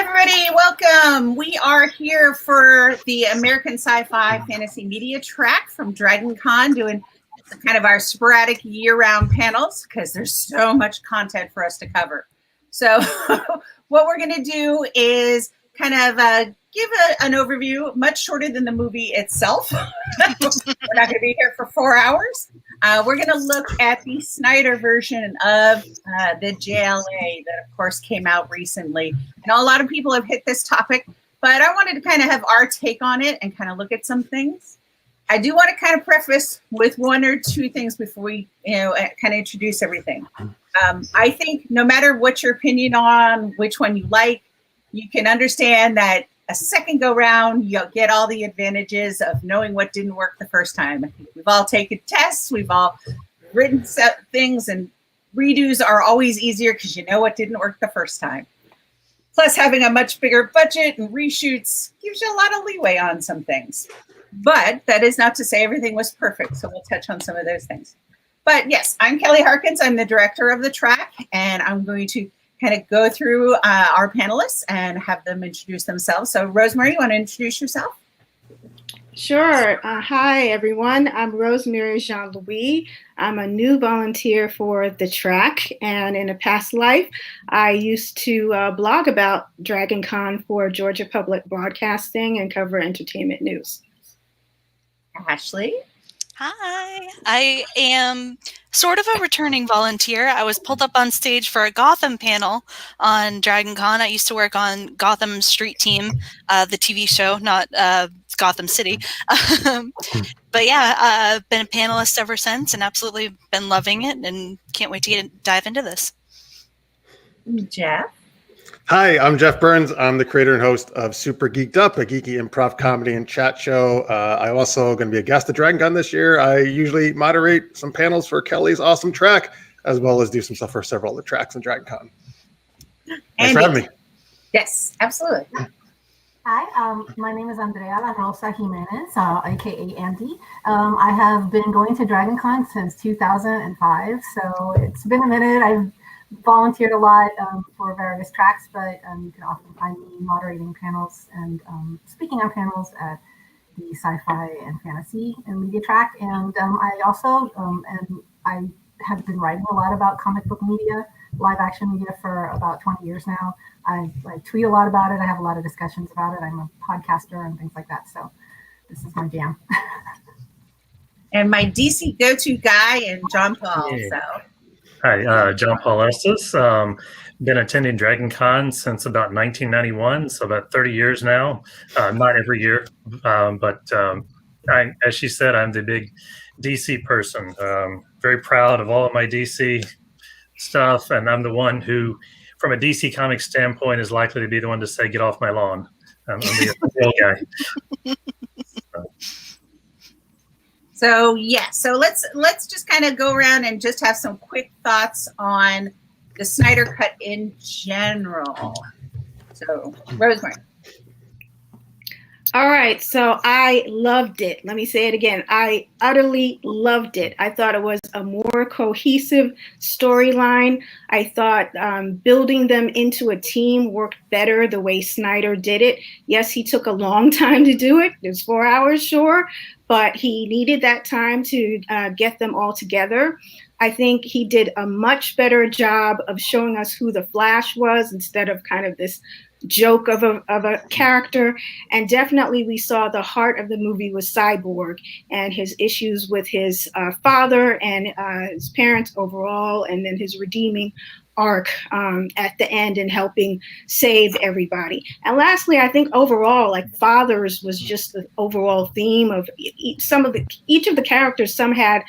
everybody, welcome. We are here for the American Sci-Fi Fantasy Media track from Dragon Con, doing kind of our sporadic year-round panels because there's so much content for us to cover. So what we're going to do is kind of give an overview, much shorter than the movie itself. We're not going to be here for 4 hours. We're going to look at the Snyder version of the JLA that, of course, came out recently. I know a lot of people have hit this topic, but I wanted to kind of have our take on it and kind of look at some things. I do want to kind of preface with one or two things before we, kind of introduce everything. I think no matter what your opinion on which one you like, you can understand that a second go round, you'll get all the advantages of knowing what didn't work the first time. I think we've all taken tests, we've all written things, and redos are always easier because you know what didn't work the first time. Plus, having a much bigger budget and reshoots gives you a lot of leeway on some things. But that is not to say everything was perfect, so we'll touch on some of those things. But yes, I'm Kelly Harkins. I'm the director of the track, and I'm going to kind of go through our panelists and have them introduce themselves. So Rosemary, you want to introduce yourself? Sure. Hi, everyone. I'm Rosemary Jean-Louis. I'm a new volunteer for the track, and in a past life, I used to blog about Dragon Con for Georgia Public Broadcasting and cover entertainment news. Ashley? Hi, I am sort of a returning volunteer. I was pulled up on stage for a Gotham panel on Dragon Con. I used to work on Gotham Street Team, the TV show, not Gotham City. But yeah, I've been a panelist ever since and absolutely been loving it and can't wait to dive into this. Jeff? Hi, I'm Jeff Burns. I'm the creator and host of Super Geeked Up, a geeky improv comedy and chat show. I'm also going to be a guest at Dragon Con this year. I usually moderate some panels for Kelly's awesome track, as well as do some stuff for several other tracks in Dragon Con. Thanks for having me. Yes, absolutely. Hi, my name is Andrea La Rosa Jimenez, aka Andy. I have been going to Dragon Con since 2005, so it's been a minute. I've volunteered a lot for various tracks, but you can often find me moderating panels and speaking on panels at the Sci-Fi and Fantasy and Media track. And I also I have been writing a lot about comic book media, live action media for about 20 years now. I tweet a lot about it. I have a lot of discussions about it. I'm a podcaster and things like that. So this is my jam. And my DC go-to guy and John Paul. Yeah. So. Hi, John Paul Estes. Been attending Dragon Con since about 1991, so about 30 years now. Not every year, but as she said, I'm the big DC person. Very proud of all of my DC stuff, and I'm the one who, from a DC Comics standpoint, is likely to be the one to say, "Get off my lawn." I'm the real guy. So let's just kind of go around and just have some quick thoughts on the Snyder Cut in general. So Rosemary. All right, so I loved it. Let me say it again. I utterly loved it. I thought it was a more cohesive storyline. I thought building them into a team worked better the way Snyder did it. Yes, he took a long time to do it. It was 4 hours, sure, but he needed that time to get them all together. I think he did a much better job of showing us who the Flash was instead of kind of this joke of a character. And definitely we saw the heart of the movie was Cyborg and his issues with his father and his parents overall, and then his redeeming arc at the end and helping save everybody. And lastly, I think overall, like fathers was just the overall theme of each of the characters. Some had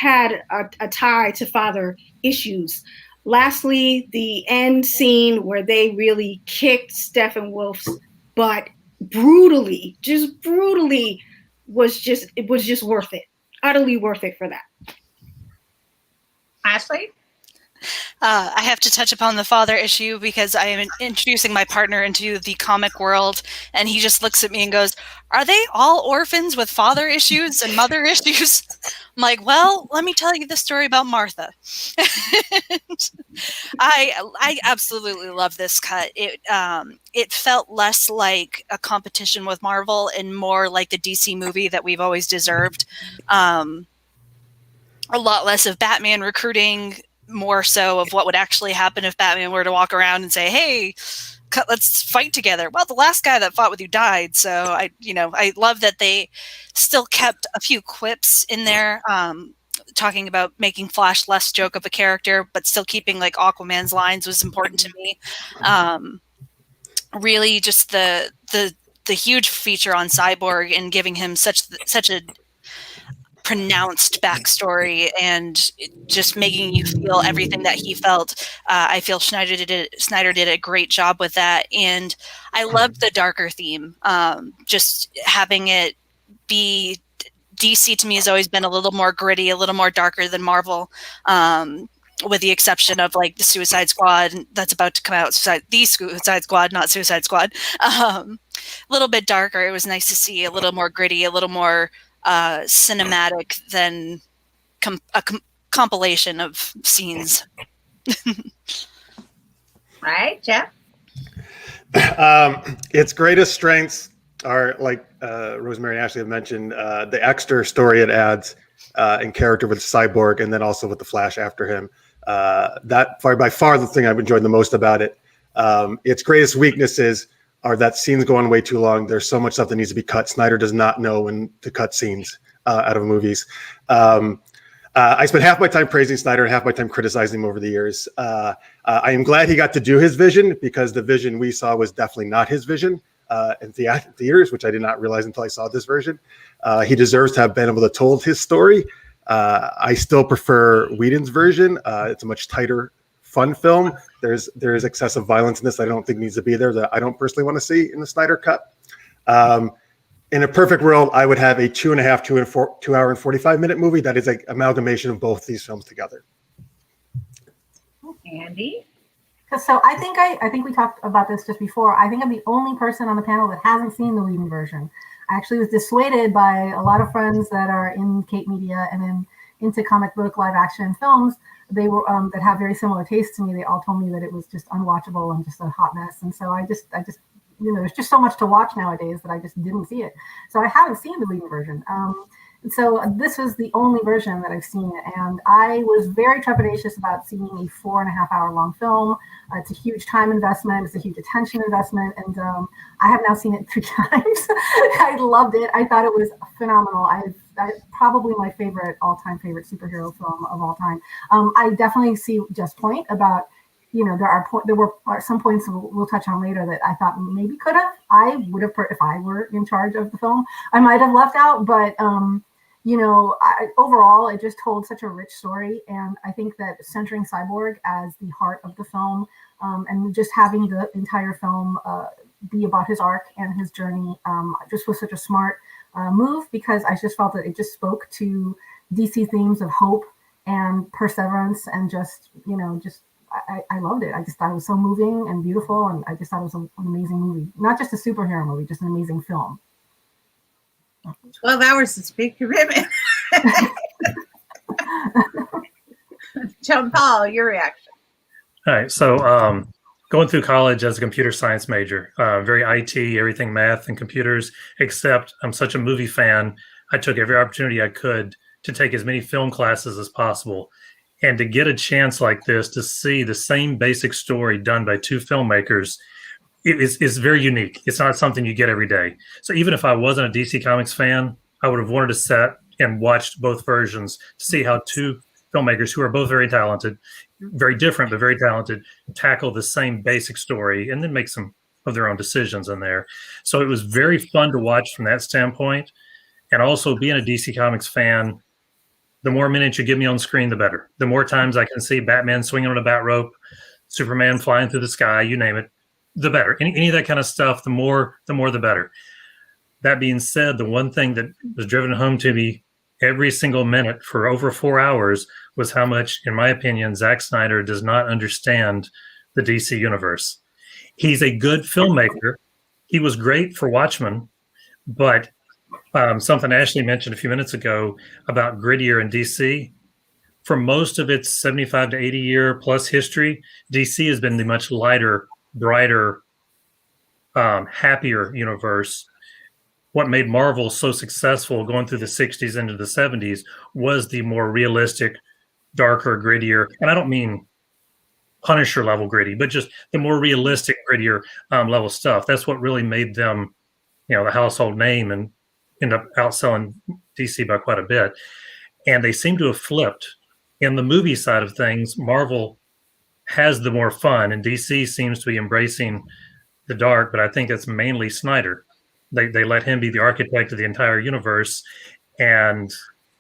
a tie to father issues. Lastly, the end scene where they really kicked Steppenwolf's butt brutally was just worth it. Utterly worth it for that. Ashley? I have to touch upon the father issue because I am introducing my partner into the comic world, and he just looks at me and goes, "Are they all orphans with father issues and mother issues?" I'm like, "Well, let me tell you the story about Martha." I absolutely love this cut. It felt less like a competition with Marvel and more like the DC movie that we've always deserved. A lot less of Batman recruiting, more so of what would actually happen if Batman were to walk around and say, "Hey, let's fight together." Well, the last guy that fought with you died, so I love that they still kept a few quips in there, talking about making Flash less joke of a character, but still keeping like Aquaman's lines was important to me. Really, just the huge feature on Cyborg and giving him such a pronounced backstory and just making you feel everything that he felt. I feel Snyder did a great job with that, and I loved the darker theme. Just having it be DC to me has always been a little more gritty, a little more darker than Marvel, with the exception of like the Suicide Squad that's about to come out. The Suicide Squad, not Suicide Squad. A little bit darker. It was nice to see a little more gritty, a little more cinematic than a compilation of scenes. Right, Jeff? Its greatest strengths are, like Rosemary and Ashley have mentioned, the extra story it adds in character with Cyborg, and then also with the Flash after him. That by far the thing I've enjoyed the most about it. Its greatest weaknesses are that scenes go on way too long. There's so much stuff that needs to be cut. Snyder does not know when to cut scenes out of movies. I spent half my time praising Snyder and half my time criticizing him over the years. I am glad he got to do his vision, because the vision we saw was definitely not his vision in theaters, which I did not realize until I saw this version. He deserves to have been able to told his story. I still prefer Whedon's version. It's a much tighter, fun film. There's excessive violence in this I don't think needs to be there, that I don't personally want to see in the Snyder cut. In a perfect world, I would have a 2 hour and 45-minute movie that is an amalgamation of both these films together. Andy? So I think we talked about this just before. I think I'm the only person on the panel that hasn't seen the Whedon version. I actually was dissuaded by a lot of friends that are in Cape Media and into comic book live action films. They were that have very similar tastes to me. They all told me that it was just unwatchable and just a hot mess. And so I just there's just so much to watch nowadays that I just didn't see it. So I haven't seen the Whedon version. So this was the only version that I've seen, and I was very trepidatious about seeing a 4.5 hour long film. It's a huge time investment. It's a huge attention investment, and I have now seen it 3 times. I loved it. I thought it was phenomenal. I probably my all-time favorite superhero film of all time. I definitely see Jeff's point about, there were some points we'll touch on later that I thought maybe I would have, if I were in charge of the film, I might have left out, but overall, it just told such a rich story. And I think that centering Cyborg as the heart of the film, and just having the entire film be about his arc and his journey, just was such a smart move, because I just felt that it just spoke to DC themes of hope and perseverance, and I loved it. I just thought it was so moving and beautiful, and I just thought it was an amazing movie. Not just a superhero movie, just an amazing film. 12 hours is a big commitment. John Paul, your reaction. All right. So going through college as a computer science major, very IT, everything math and computers, except I'm such a movie fan. I took every opportunity I could to take as many film classes as possible. And to get a chance like this, to see the same basic story done by 2 filmmakers, is very unique. It's not something you get every day. So even if I wasn't a DC Comics fan, I would have wanted to sit and watched both versions to see how 2 filmmakers who are both very talented, very different, but very talented, tackle the same basic story and then make some of their own decisions in there. So it was very fun to watch from that standpoint. And also, being a DC Comics fan, the more minutes you give me on screen, the better. The more times I can see Batman swinging on a bat rope, Superman flying through the sky, you name it, the better. Any of that kind of stuff, the more the better. That being said, the one thing that was driven home to me every single minute for over 4 hours was how much, in my opinion, Zack Snyder does not understand the DC universe. He's a good filmmaker. He was great for Watchmen, but something Ashley mentioned a few minutes ago about grittier in DC. For most of its 75 to 80 year plus history, DC has been the much lighter, brighter, happier universe. What made Marvel so successful going through the 60s into the 70s was the more realistic, darker, grittier, and I don't mean Punisher level gritty, but just the more realistic, grittier level stuff. That's what really made them, the household name and end up outselling DC by quite a bit. And they seem to have flipped. In the movie side of things, Marvel has the more fun, and DC seems to be embracing the dark, but I think it's mainly Snyder. They let him be the architect of the entire universe. And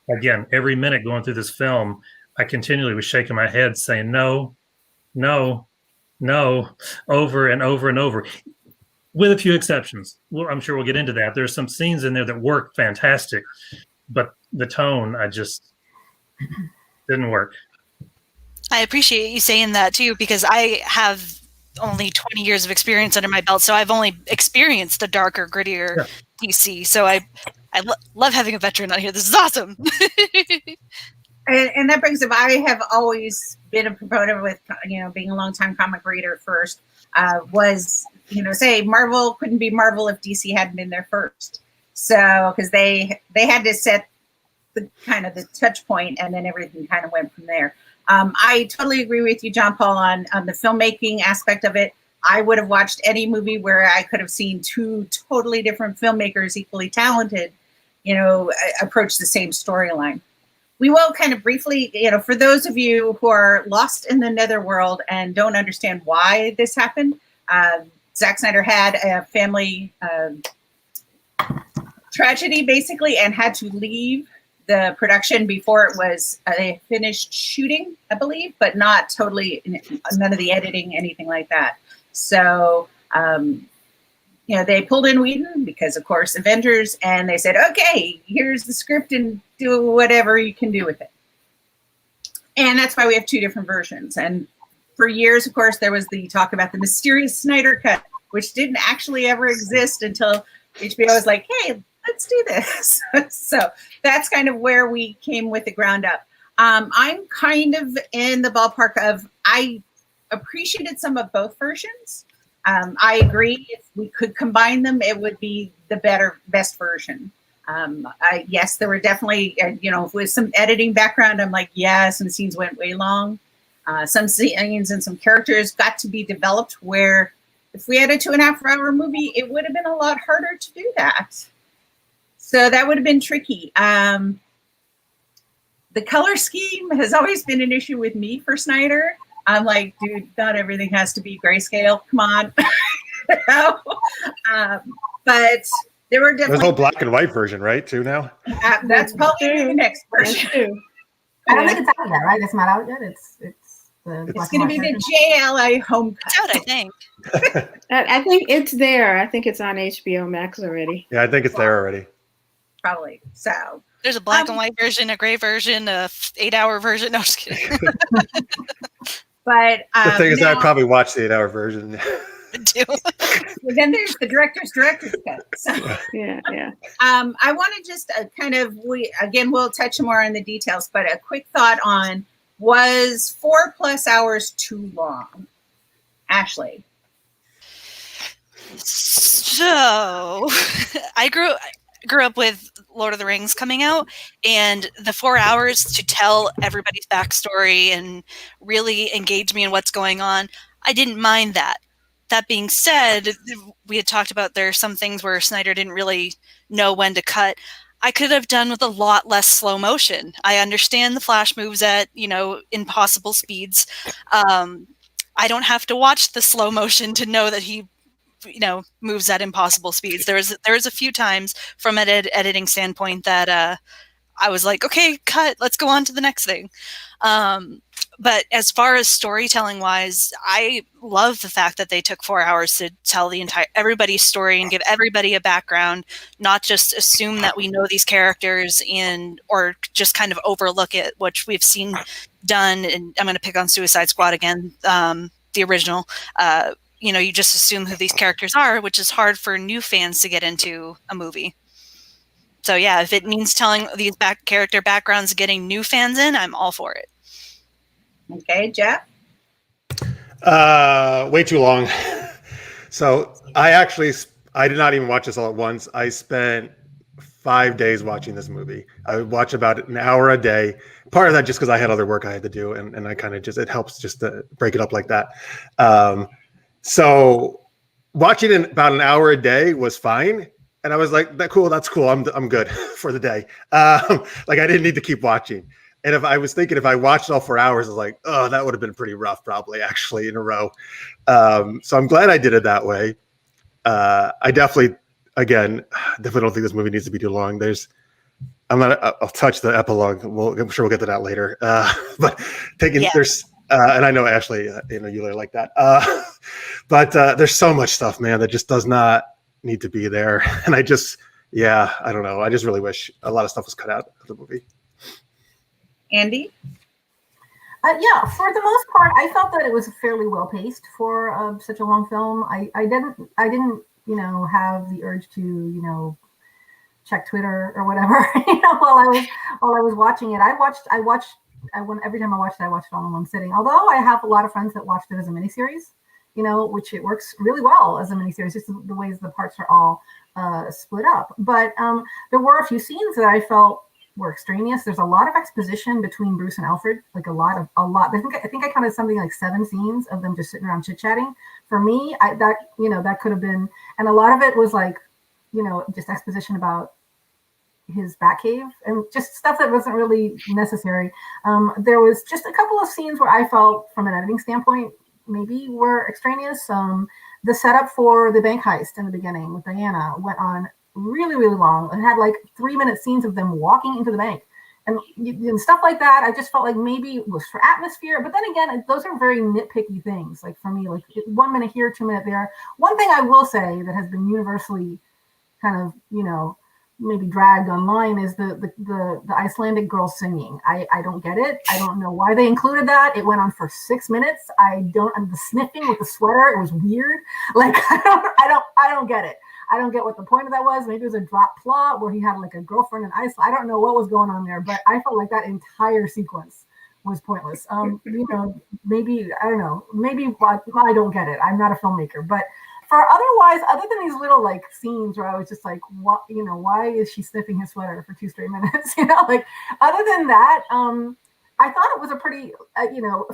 again, every minute going through this film, I continually was shaking my head saying, no, no, no, over and over and over, with a few exceptions. Well, I'm sure we'll get into that. There's some scenes in there that work fantastic, but the tone, I just didn't work. I appreciate you saying that too, because I have only 20 years of experience under my belt, so I've only experienced the darker, grittier DC. So I love having a veteran on here. This is awesome. And that brings up, I have always been a proponent with, being a longtime comic reader first, was, say Marvel couldn't be Marvel if DC hadn't been there first. So, because they had to set the kind of the touch point, and then everything kind of went from there. I totally agree with you, John Paul, on the filmmaking aspect of it. I would have watched any movie where I could have seen two totally different filmmakers, equally talented, approach the same storyline. We will kind of briefly, for those of you who are lost in the netherworld and don't understand why this happened, Zack Snyder had a family tragedy, basically, and had to leave the production before it was they finished shooting, I believe, but not totally, none of the editing, anything like that. So, they pulled in Whedon because, of course, Avengers, and they said, okay, here's the script and do whatever you can do with it. And that's why we have two different versions. And for years, of course, there was the talk about the mysterious Snyder cut, which didn't actually ever exist until HBO was like, hey, let's do this. So that's kind of where we came with the ground up. I'm kind of in the ballpark of, I appreciated some of both versions. I agree, if we could combine them, it would be the best version. Yes, there were definitely, with some editing background, I'm like, yeah, some scenes went way long. Some scenes and some characters got to be developed where if we had a 2.5 hour movie, it would have been a lot harder to do that. So that would have been tricky. The color scheme has always been an issue with me for Snyder. I'm like, dude, not everything has to be grayscale. Come on. But there were definitely... There's a whole black and white version, right, too, now? That's probably the next version. I don't think it's out yet, right? It's not out yet. It's going to be the JLA home cut. Out, I think. I think it's there. I think it's on HBO Max already. Yeah, I think it's there already. Probably. So there's a black and white version, a gray version, a 8-hour version. No, I'm just kidding. But the thing is, I probably watched the 8-hour version. Well, then there's the director's cut. So, yeah. I want to just we'll touch more on the details, but a quick thought on, was 4+ hours too long? Ashley. So I grew up with Lord of the Rings coming out, and the 4 hours to tell everybody's backstory and really engage me in what's going on, I didn't mind that. That being said, we had talked about there are some things where Snyder didn't really know when to cut. I could have done with a lot less slow motion. I understand the Flash moves at, impossible speeds. I don't have to watch the slow motion to know that he moves at impossible speeds. There was a few times from an editing standpoint that I was like, okay, cut, let's go on to the next thing. But as far as storytelling wise, I love the fact that they took 4 hours to tell everybody's story and give everybody a background, not just assume that we know these characters or just kind of overlook it, which we've seen done. And I'm going to pick on Suicide Squad again, the original. You just assume who these characters are, which is hard for new fans to get into a movie. So yeah, if it means telling these character backgrounds, getting new fans in, I'm all for it. Okay, Jeff? Way too long. So I did not even watch this all at once. I spent 5 days watching this movie. I would watch about an hour a day. Part of that just because I had other work I had to do, and I kind of it helps just to break it up like that. So watching it about an hour a day was fine. And I was like, that's cool. I'm good for the day. Like I didn't need to keep watching. And if I was thinking, if I watched all 4 hours, I was like, oh, that would have been pretty rough, probably actually in a row. So I'm glad I did it that way. I definitely don't think this movie needs to be too long. I'll touch the epilogue. I'm sure we'll get to that later. But and I know Ashley, you like that. But there's so much stuff, man, that just does not need to be there. And I don't know. I just really wish a lot of stuff was cut out of the movie. Andy? Yeah, for the most part, I felt that it was fairly well paced for such a long film. I didn't, have the urge to, check Twitter or whatever, while I was watching it. Every time I watched it all in one sitting. Although I have a lot of friends that watched it as a miniseries, which it works really well as a miniseries, just the ways the parts are all split up. But there were a few scenes that I felt were extraneous. There's a lot of exposition between Bruce and Alfred, like a lot. I think I counted something like 7 scenes of them just sitting around chit-chatting. For me, that could have been, and a lot of it was like, just exposition about his Batcave and just stuff that wasn't really necessary. There was just a couple of scenes where I felt, from an editing standpoint, maybe were extraneous. The setup for the bank heist in the beginning with Diana went on really, really long and had like 3-minute scenes of them walking into the bank and stuff like that. I just felt like maybe it was for atmosphere, but then again, those are very nitpicky things. Like for me, like 1 minute here, 2 minute there. One thing I will say that has been universally kind of, maybe dragged online is the Icelandic girl singing. I don't get it. I don't know why they included that. It went on for 6 minutes. The sniffing with the sweater, it was weird. Like I don't get it. I don't get what the point of that was. Maybe it was a drop plot where he had like a girlfriend in Iceland. I don't know what was going on there, but I felt like that entire sequence was pointless. Maybe, I don't know. Maybe I don't get it. I'm not a filmmaker, but other than these little like scenes where I was just like, what, why is she sniffing his sweater for 2 straight minutes? Like other than that, I thought it was a pretty,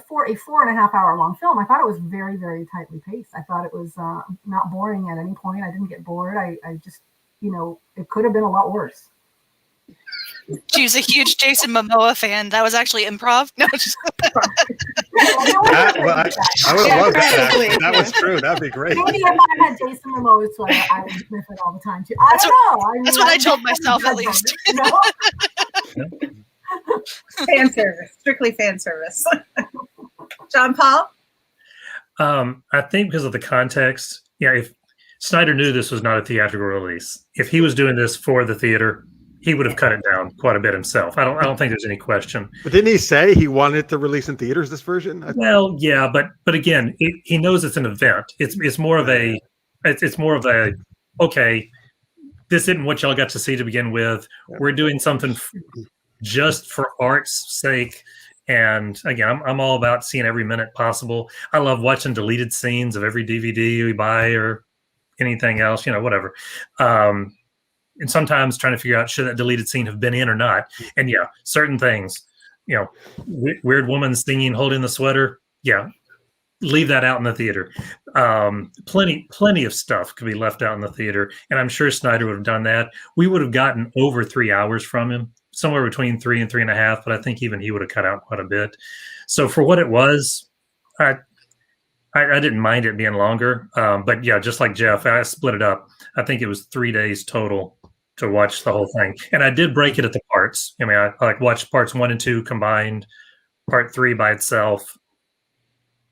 for a 4.5 hour long film, I thought it was very, very tightly paced. I thought it was not boring at any point. I didn't get bored. I just, it could have been a lot worse. She was a huge Jason Momoa fan. That was actually improv. No, just I would love that. That was true. That'd be great. Maybe if I had Jason Momoa's sweater, I would sniff it all the time too. I don't know. That's what I told myself at least. Fan service, strictly fan service. John Paul? I think because of the context, if Snyder knew this was not a theatrical release, if he was doing this for the theater, he would have cut it down quite a bit himself. I don't think there's any question. But didn't he say he wanted to release in theaters, this version? Well, yeah, but again, he knows it's an event. It's more of a okay, this isn't what y'all got to see to begin with. We're doing something just for art's sake. And again, I'm all about seeing every minute possible. I love watching deleted scenes of every DVD we buy or anything else, whatever. And sometimes trying to figure out, should that deleted scene have been in or not? And certain things, weird woman singing, holding the sweater. Yeah, leave that out in the theater. Plenty of stuff could be left out in the theater. And I'm sure Snyder would have done that. We would have gotten over 3 hours from him, somewhere between 3 and 3.5. But I think even he would have cut out quite a bit. So for what it was, I didn't mind it being longer. But just like Jeff, I split it up. I think it was 3 days total to watch the whole thing. And I did break it at the parts. I mean, I like watched parts 1 and 2 combined part 3 by itself,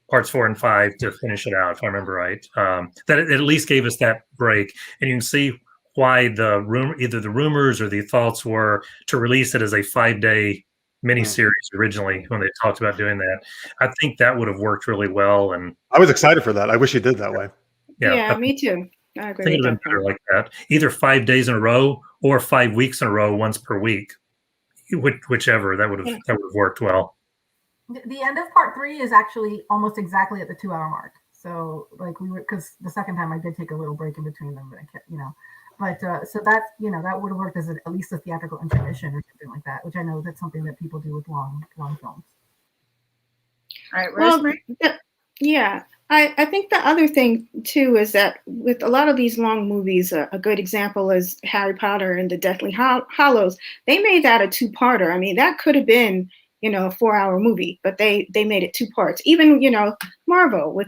parts 4 and 5 to finish it out, if I remember right. That it at least gave us that break, and you can see why either the rumors or the thoughts were to release it as a 5-day miniseries originally when they talked about doing that. I think that would have worked really well, and I was excited for that. I wish you did that way. Yeah, me too. I agree. I think it'd have been better like that. Either 5 days in a row or 5 weeks in a row, once per week. Whichever, that would have worked well. The end of part 3 is actually almost exactly at the 2-hour mark. So like we were, because the second time I did take a little break in between them, but I kept, but so that that would have worked as at least a theatrical intermission or something like that, which I know that's something that people do with long films. All right, Rosemary. Well, yeah, I think the other thing too is that with a lot of these long movies, a good example is Harry Potter and the Deathly Hallows. They made that a 2-parter. I mean, that could have been a 4-hour movie, but they made it 2 parts. Even Marvel with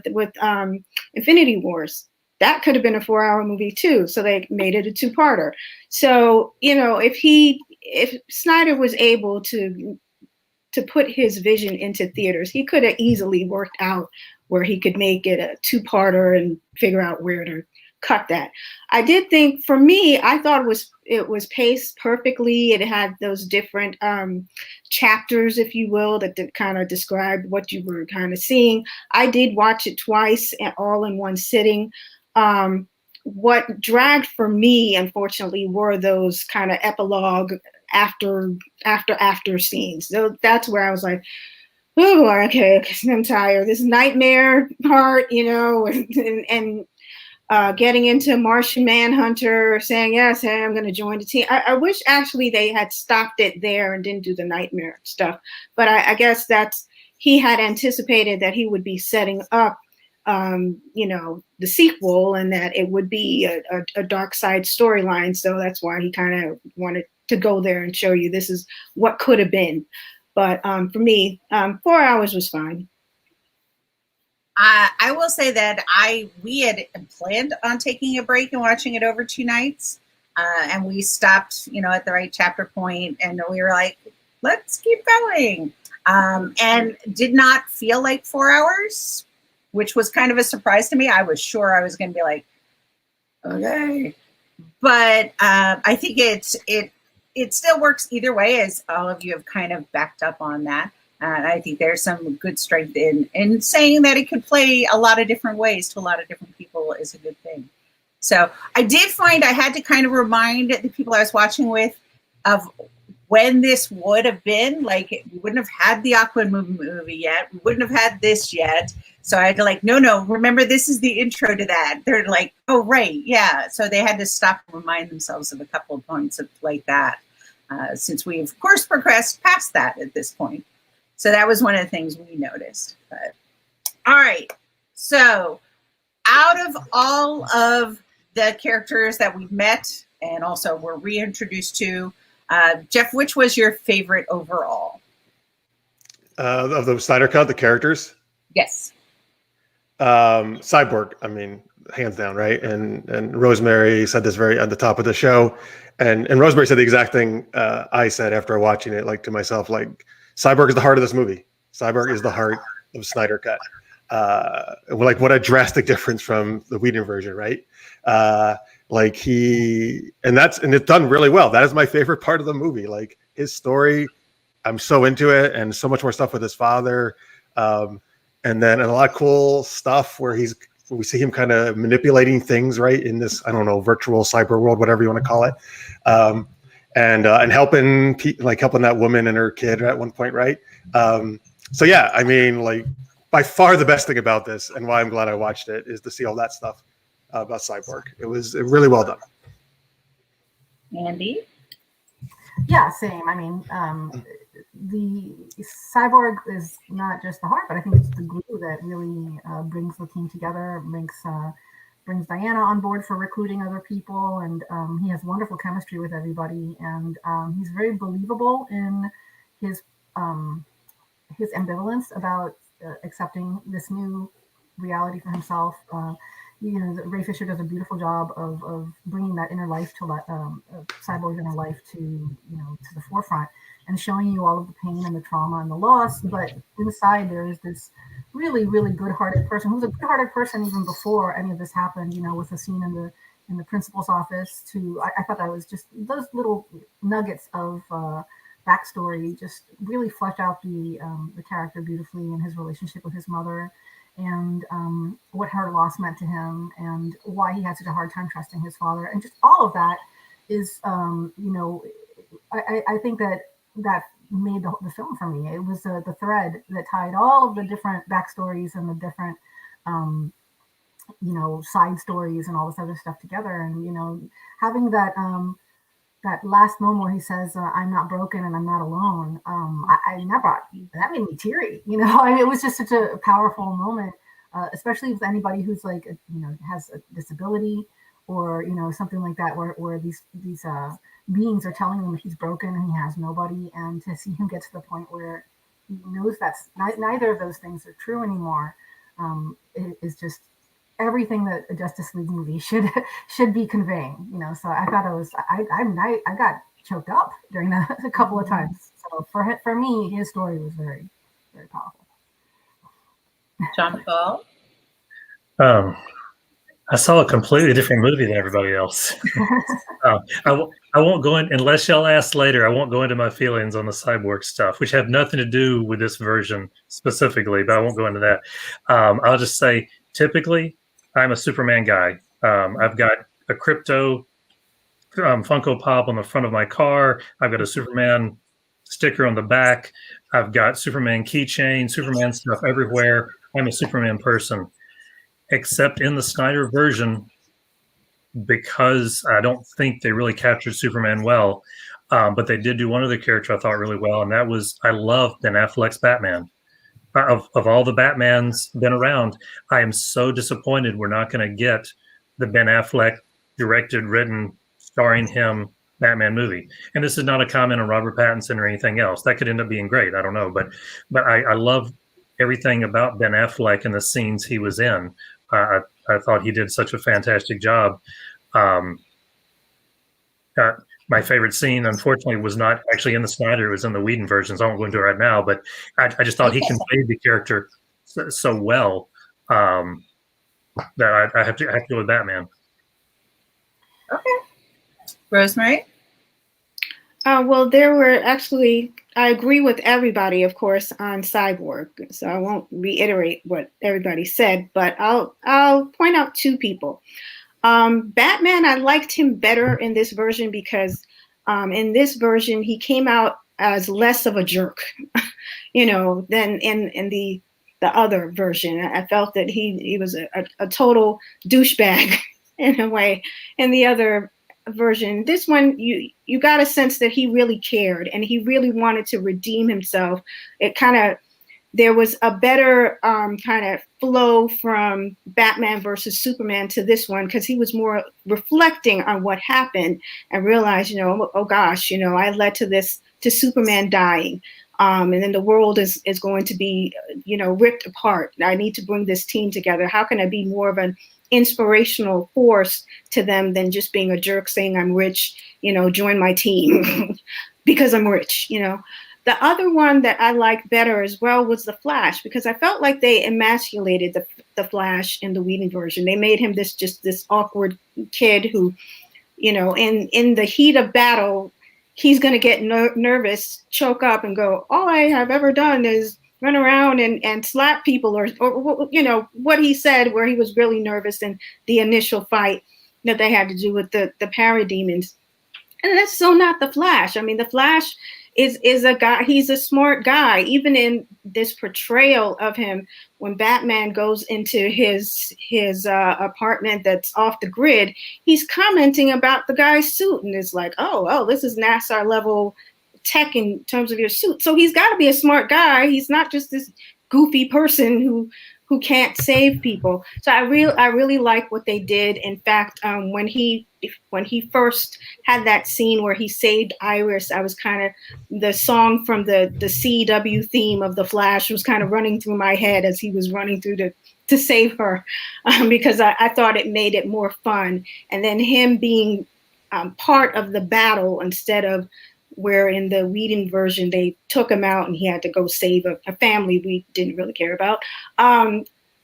Infinity Wars, that could have been a 4-hour movie too. So they made it a 2-parter. So if Snyder was able to put his vision into theaters, he could have easily worked out where he could make it a 2-parter and figure out where to cut that. I did think, for me, I thought it was paced perfectly. It had those different chapters, if you will, that kind of described what you were kind of seeing. I did watch it twice, all in one sitting. What dragged for me, unfortunately, were those kind of epilogue after scenes. So that's where I was like, oh, okay, I'm tired. This nightmare part, and getting into Martian Manhunter, saying, yes, hey, I'm going to join the team. I wish actually they had stopped it there and didn't do the nightmare stuff. But I guess he had anticipated that he would be setting up, the sequel, and that it would be a dark side storyline. So that's why he kind of wanted to go there and show you this is what could have been. But for me, 4 hours was fine. I will say that we had planned on taking a break and watching it over 2 nights, and we stopped, at the right chapter point, and we were like, let's keep going, and did not feel like 4 hours, which was kind of a surprise to me. I was sure I was going to be like, okay, but I think it still works either way, as all of you have kind of backed up on that. And I think there's some good strength in saying that it could play a lot of different ways to a lot of different people is a good thing. So I did find I had to kind of remind the people I was watching with of when this would have been. Like, we wouldn't have had the Aquaman movie yet. We wouldn't have had this yet. So I had to no, remember, this is the intro to that. They're like, oh, right, yeah. So they had to stop and remind themselves of a couple of points of like that, since we, of course, progressed past that at this point. So that was one of the things we noticed. But all right. So out of all of the characters that we've met and also were reintroduced to, Jeff, which was your favorite overall? Of the Snyder Cut, the characters? Yes. Cyborg, I mean, hands down, right? And Rosemary said this very at the top of the show. And Rosemary said the exact thing I said after watching it, like, to myself, like, Cyborg is the heart of this movie. Cyborg is the heart of Snyder Cut. Like, what a drastic difference from the Whedon version, right? And it's done really well. That is my favorite part of the movie. Like, his story, I'm so into it, and so much more stuff with his father. And then a lot of cool stuff where we see him kind of manipulating things, right, in this, I don't know, virtual cyber world, whatever you want to call it. And helping that woman and her kid at one point, right? So yeah, I mean, like, by far the best thing about this, and why I'm glad I watched it, is to see all that stuff about Cyborg. It was really well done. Andy? Yeah, same. I mean, the Cyborg is not just the heart, but I think it's the glue that really brings the team together, brings Diana on board for recruiting other people, and he has wonderful chemistry with everybody, and he's very believable in his ambivalence about accepting this new reality for himself. Ray Fisher does a beautiful job of bringing that inner life to Cyborg's inner life to the forefront, and showing you all of the pain and the trauma and the loss. But inside there is this really, really good-hearted person who's a good-hearted person even before any of this happened, you know, with the scene in the principal's office. I thought that was just those little nuggets of backstory just really flesh out the character beautifully, and his relationship with his mother, and what her loss meant to him, and why he had such a hard time trusting his father, and just all of that is, you know, I think that made the film for me. It was the thread that tied all of the different backstories and the different, you know, side stories and all this other stuff together. And, you know, having that last moment where he says, "I'm not broken and I'm not alone." That made me teary. You know, I mean, it was just such a powerful moment, especially with anybody who's like, you know, has a disability or, you know, something like that, where these beings are telling him he's broken and he has nobody, and to see him get to the point where he knows that's neither of those things are true anymore, it is just everything that a Justice League movie should be conveying, you know. So I thought it was, I got choked up during that a couple of times. So for me, his story was very, very powerful. John Paul. I saw a completely different movie than everybody else. I won't go in, unless y'all ask later, I won't go into my feelings on the cyborg stuff, which have nothing to do with this version specifically, but I won't go into that. I'll just say, typically, I'm a Superman guy. I've got a crypto Funko Pop on the front of my car. I've got a Superman sticker on the back. I've got Superman keychain, Superman stuff everywhere. I'm a Superman person. Except in the Snyder version, because I don't think they really captured Superman well. But they did do one other character I thought really well, and that was, I love Ben Affleck's Batman. Of all the Batmans been around, I am so disappointed we're not going to get the Ben Affleck directed, written, starring him Batman movie. And this is not a comment on Robert Pattinson or anything else. That could end up being great. I don't know. But I love everything about Ben Affleck and the scenes he was in. I thought he did such a fantastic job. My favorite scene, unfortunately, was not actually in the Snyder. It was in the Whedon versions. I won't go into it right now, but I just thought he conveyed the character so well that I have to go with Batman. Okay. Rosemary? Well, there were actually, I agree with everybody, of course, on Cyborg. So I won't reiterate what everybody said, but I'll point out two people. Batman, I liked him better in this version because in this version, he came out as less of a jerk, you know, than in the other version. I felt that he was a total douchebag in a way. In the other version, this one, you got a sense that he really cared and he really wanted to redeem himself. There was a better kind of flow from Batman versus Superman to this one, because he was more reflecting on what happened and realized, you know, oh gosh, you know, I led to Superman dying. And then the world is going to be, you know, ripped apart. I need to bring this team together. How can I be more of an inspirational force to them than just being a jerk saying I'm rich, you know, join my team because I'm rich, you know. The other one that I liked better as well was the Flash, because I felt like they emasculated the Flash in the Whedon version. They made him this awkward kid who, you know, in the heat of battle, he's going to get nervous, choke up and go, all I have ever done is run around and slap people, or you know, what he said, where he was really nervous in the initial fight that they had to do with the parademons. And that's so not the Flash. I mean, the Flash is a guy, he's a smart guy. Even in this portrayal of him, when Batman goes into his apartment that's off the grid, he's commenting about the guy's suit, and it's like, oh, this is NASA level tech in terms of your suit. So he's got to be a smart guy. He's not just this goofy person who can't save people. So I really like what they did. In fact, when he first had that scene where he saved Iris, I was kind of, the song from the CW theme of the Flash was kind of running through my head as he was running through to save her, because I thought it made it more fun. And then him being part of the battle instead of where in the Whedon version they took him out and he had to go save a family we didn't really care about.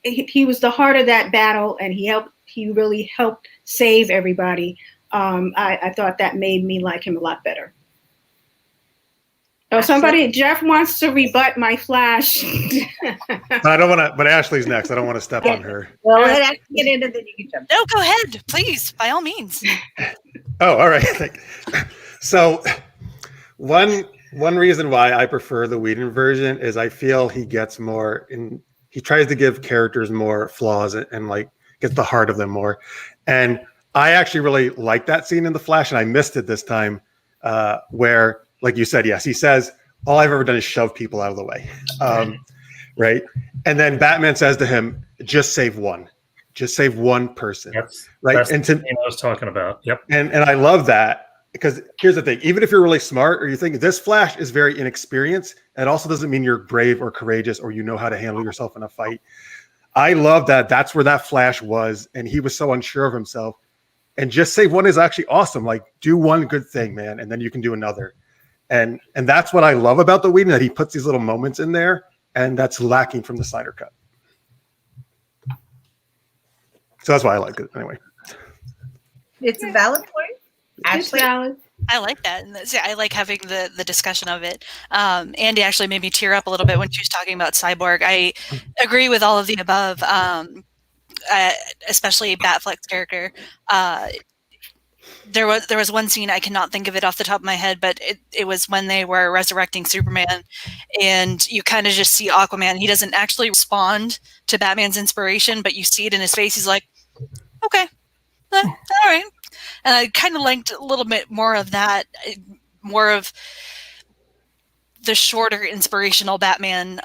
He was the heart of that battle, and he really helped save everybody. I thought that made me like him a lot better. Oh, Jeff wants to rebut my Flash. I don't want to, but Ashley's next. I don't want to step on her. Well, let's get into the you can jump. No, go ahead, please, by all means. Oh, all right. So one reason why I prefer the Whedon version is I feel he gets more he tries to give characters more flaws and like gets the heart of them more. And I actually really like that scene in The Flash, and I missed it this time, where, like you said, yes, he says, all I've ever done is shove people out of the way. Right. And then Batman says to him, just save one person. That's the thing I was talking about. Yep. And I love that, because here's the thing, even if you're really smart or you think this Flash is very inexperienced, it also doesn't mean you're brave or courageous or you know how to handle yourself in a fight. I love that that's where that Flash was, and he was so unsure of himself. And just save one is actually awesome. Like, do one good thing, man, and then you can do another. And that's what I love about the Whedon, that he puts these little moments in there, and that's lacking from the Snyder cut. So that's why I like it anyway. It's a valid point. Ashley, I like that. And I like having the discussion of it. Andy actually made me tear up a little bit when she was talking about Cyborg. I agree with all of the above, especially Batfleck's character. There was one scene, I cannot think of it off the top of my head, but it was when they were resurrecting Superman, and you kind of just see Aquaman. He doesn't actually respond to Batman's inspiration, but you see it in his face. He's like, okay, all right. And I kind of liked a little bit more of that, more of the shorter inspirational Batman.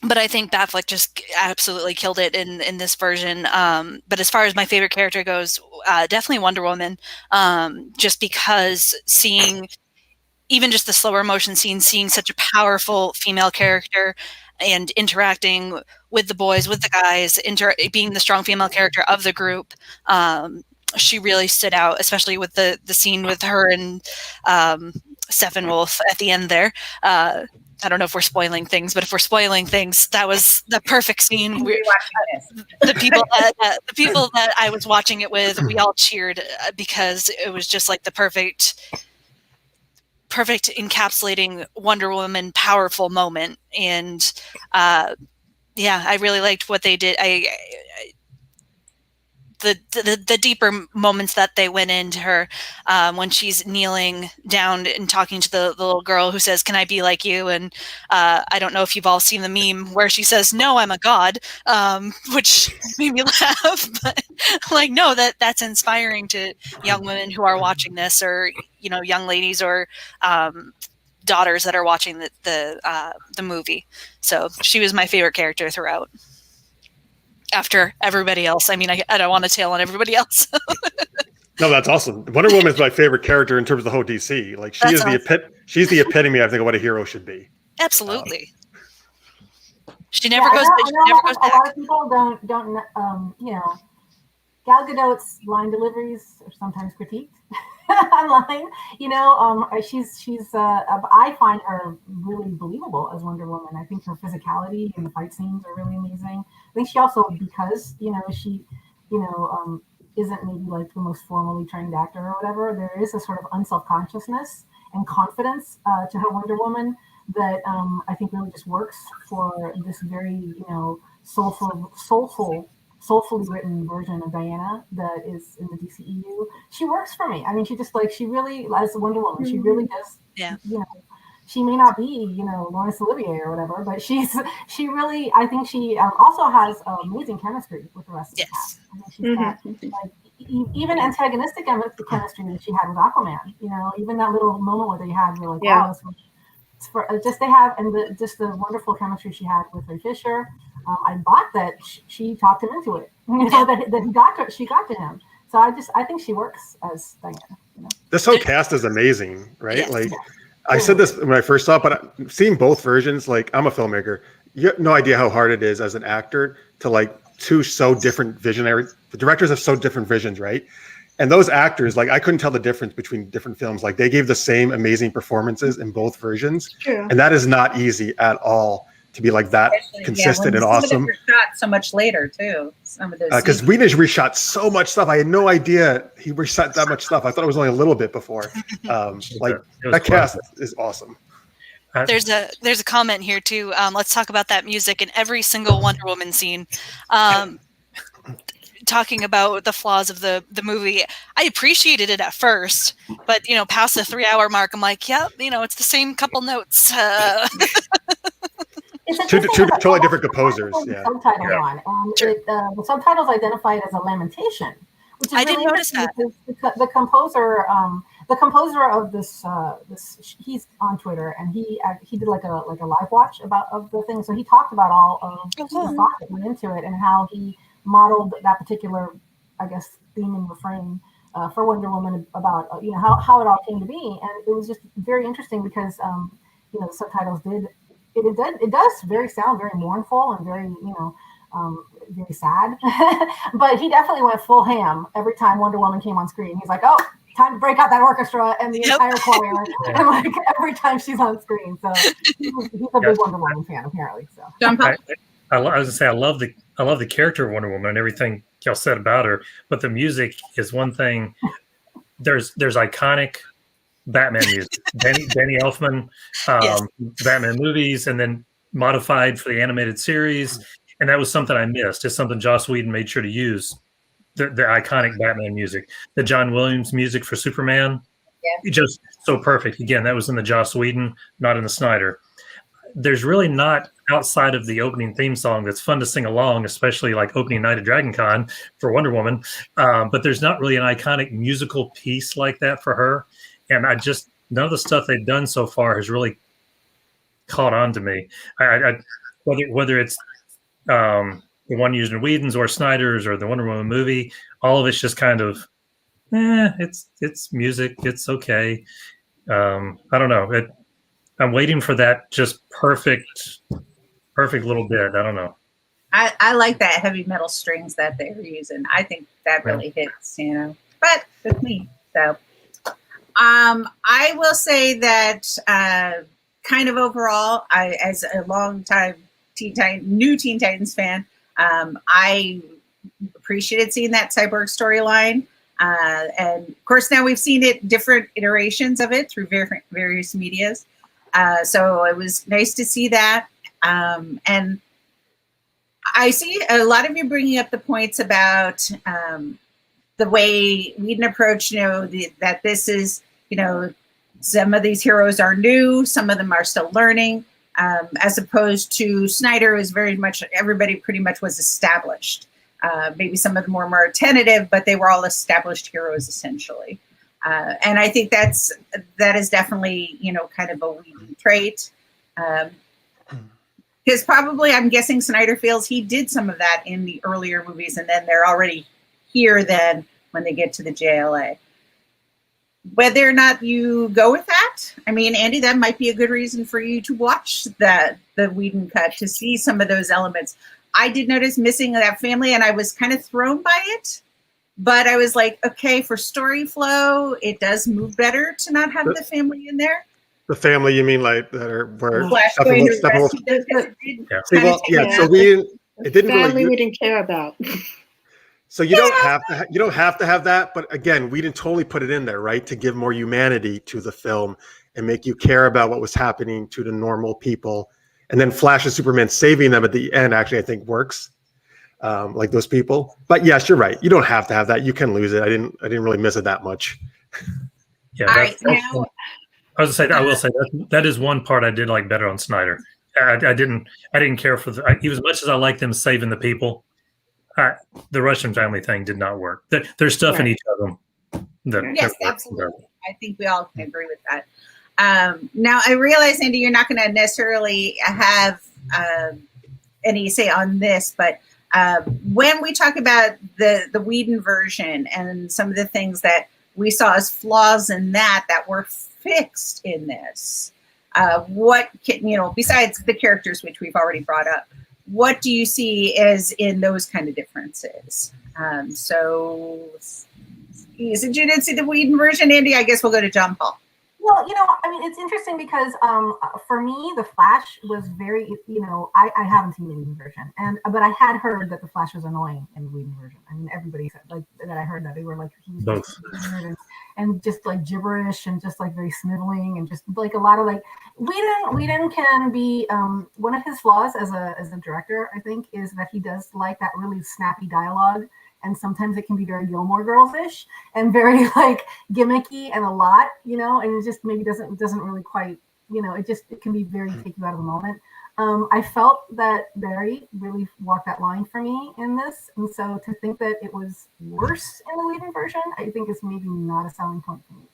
But I think Batfleck just absolutely killed it in this version. But as far as my favorite character goes, definitely Wonder Woman. Just because seeing even just the slower motion scenes, seeing such a powerful female character and interacting with the boys, with the guys, being the strong female character of the group, she really stood out, especially with the scene with her and Steppenwolf at the end there. I don't know if we're spoiling things, but if we're spoiling things, that was the perfect scene. The people that I was watching it with, we all cheered because it was just like the perfect encapsulating Wonder Woman powerful moment. And yeah, I really liked what they did. The deeper moments that they went into her, when she's kneeling down and talking to the little girl who says, "Can I be like you?" And I don't know if you've all seen the meme where she says, "No, I'm a god," which made me laugh. But like, no, that's inspiring to young women who are watching this, or young ladies or daughters that are watching the movie. So she was my favorite character throughout. After everybody else. I mean, I don't want to tail on everybody else. No, that's awesome. Wonder Woman is my favorite character in terms of the whole DC. Like, she's the epitome, I think, of what a hero should be. Absolutely. She never goes back. A lot of people don't Gal Gadot's line deliveries are sometimes critiqued online. I find her really believable as Wonder Woman. I think her physicality and the fight scenes are really amazing. I think she also, because she isn't maybe like the most formally trained actor or whatever, there is a sort of unself-consciousness and confidence to her Wonder Woman that I think really just works for this very soulfully written version of Diana that is in the DCEU. She works for me. I mean, she really, as Wonder Woman, she really does. Yeah. She may not be, Laurence Olivier or whatever, but she really, I think she also has amazing chemistry with the rest of the cast. I think she's got even antagonistic chemistry that she had with Aquaman. Even that little moment where they had, you're like, wow, the wonderful chemistry she had with Ray Fisher. I bought that she talked him into it. That she got to him. So I think she works as Diana. This whole cast is amazing, right? Yes. Like, I said this when I first saw it, but seeing both versions, like, I'm a filmmaker. You have no idea how hard it is as an actor to, like, two so different visionary. The directors have so different visions, right? And those actors, like I couldn't tell the difference between different films. Like they gave the same amazing performances in both versions. True. And that is not easy at all to be that Especially, consistent and some awesome. of them were shot so much later too. Some of those Because Whedon reshot so much stuff. I had no idea he reshot that much stuff. I thought it was only a little bit before. Like that cast is awesome. There's a comment here too. Let's talk about that music in every single Wonder Woman scene. Talking about the flaws of the movie. I appreciated it at first, but past the 3-hour mark, I'm like, yep, it's the same couple notes. It's Two totally different composers. Yeah. Subtitle on, the subtitles identify it as a lamentation, which is I didn't notice that. The composer of this, he's on Twitter, and he did like a live watch of the thing. So he talked about all of the thought that went into it and how he modeled that particular, I guess, theme and refrain for Wonder Woman about how it all came to be, and it was just very interesting because the subtitles it does sound very mournful and very very sad, but he definitely went full ham every time Wonder Woman came on screen. He's like, oh, time to break out that orchestra and the entire choir, and like every time she's on screen. So he's a big Wonder Woman fan apparently. So I was gonna say I love the character of Wonder Woman and everything y'all said about her, but the music is one thing. There's iconic Batman music, Danny Elfman, Batman movies, and then modified for the animated series, and that was something I missed. It's something Joss Whedon made sure to use. The iconic Batman music, the John Williams music for Superman, just so perfect. Again, that was in the Joss Whedon, not in the Snyder. There's really not, outside of the opening theme song that's fun to sing along, especially like opening night of Dragon Con for Wonder Woman, but there's not really an iconic musical piece like that for her. And none of the stuff they've done so far has really caught on to me. Whether it's the one used in Whedon's or Snyder's or the Wonder Woman movie, all of it's just kind of, it's music, it's okay. I don't know. I'm waiting for that just perfect little bit. I don't know. I like that heavy metal strings that they were using. I think that really hits, but with me. So I will say that kind of overall, as a long time new Teen Titans fan, I appreciated seeing that Cyborg storyline. And of course, now we've seen it, different iterations of it through various medias. So it was nice to see that. And I see a lot of you bringing up the points about the way Whedon approached, that this is, some of these heroes are new, some of them are still learning, as opposed to Snyder is very much, everybody pretty much was established. Maybe some of them were more tentative, but they were all established heroes essentially. And I think that is definitely, kind of a Whedon trait. Because probably, I'm guessing Snyder feels he did some of that in the earlier movies, and then they're already here then when they get to the JLA. Whether or not you go with that, I mean, Andy, that might be a good reason for you to watch the Whedon cut, to see some of those elements. I did notice missing that family, and I was kind of thrown by it. But I was like, okay, for story flow, it does move better to not have the family in there. The family, you mean like that are where Flash going to rescue them, 'cause it did so it didn't family really. we didn't care about. So you don't have to have that, but again, we didn't totally put it in there, right, to give more humanity to the film and make you care about what was happening to the normal people. And then Flash and Superman saving them at the end actually, I think, works. Like those people. But yes, you're right. You don't have to have that. You can lose it. I didn't really miss it that much. Yeah, I will say that is one part I did like better on Snyder. I didn't care for even as much as I liked them saving the people. The Russian family thing did not work. There's stuff in each of them. Yes, absolutely. I think we all can agree with that. Now, I realize, Andy, you're not going to necessarily have any say on this, but when we talk about the Whedon version and some of the things that we saw as flaws in that were fixed in this, what can, besides the characters, which we've already brought up, what do you see as in those kind of differences? So Since you didn't see the Whedon version, Andy, I guess we'll go to John Paul. Well, I mean, it's interesting because for me, the Flash was very, I haven't seen the Whedon version, but I had heard that the Flash was annoying in the Whedon version. I mean, everybody said like that. I heard that they were like he was just weird and just like gibberish and just like very sniveling and just like a lot of like Whedon can be one of his flaws as a director, I think, is that he does like that really snappy dialogue. And sometimes it can be very Gilmore Girls-ish and very like gimmicky and a lot, and it just maybe doesn't really quite, it can be very take you out of the moment. I felt that Barry really walked that line for me in this, and so to think that it was worse in the Whedon version, I think is maybe not a selling point for me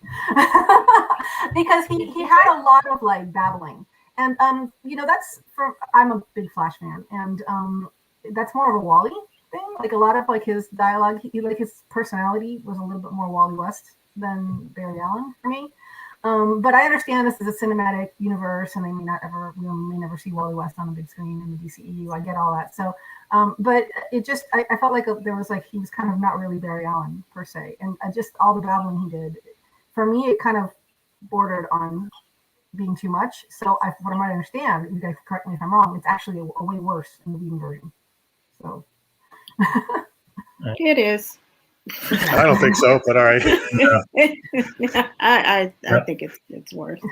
because he had a lot of like babbling, and that's I'm a big Flash fan, and that's more of a Wally thing. Like a lot of like his dialogue, his personality was a little bit more Wally West than Barry Allen for me. But I understand this is a cinematic universe, and we may never see Wally West on a big screen in the DCEU. I get all that. So, but it just, I felt like there was like he was kind of not really Barry Allen per se, and just all the babbling he did, for me, it kind of bordered on being too much. So, what I might understand, you guys correct me if I'm wrong, it's actually a way worse in the Whedon version. So. It is. I don't think so, but all right. I think it's worse.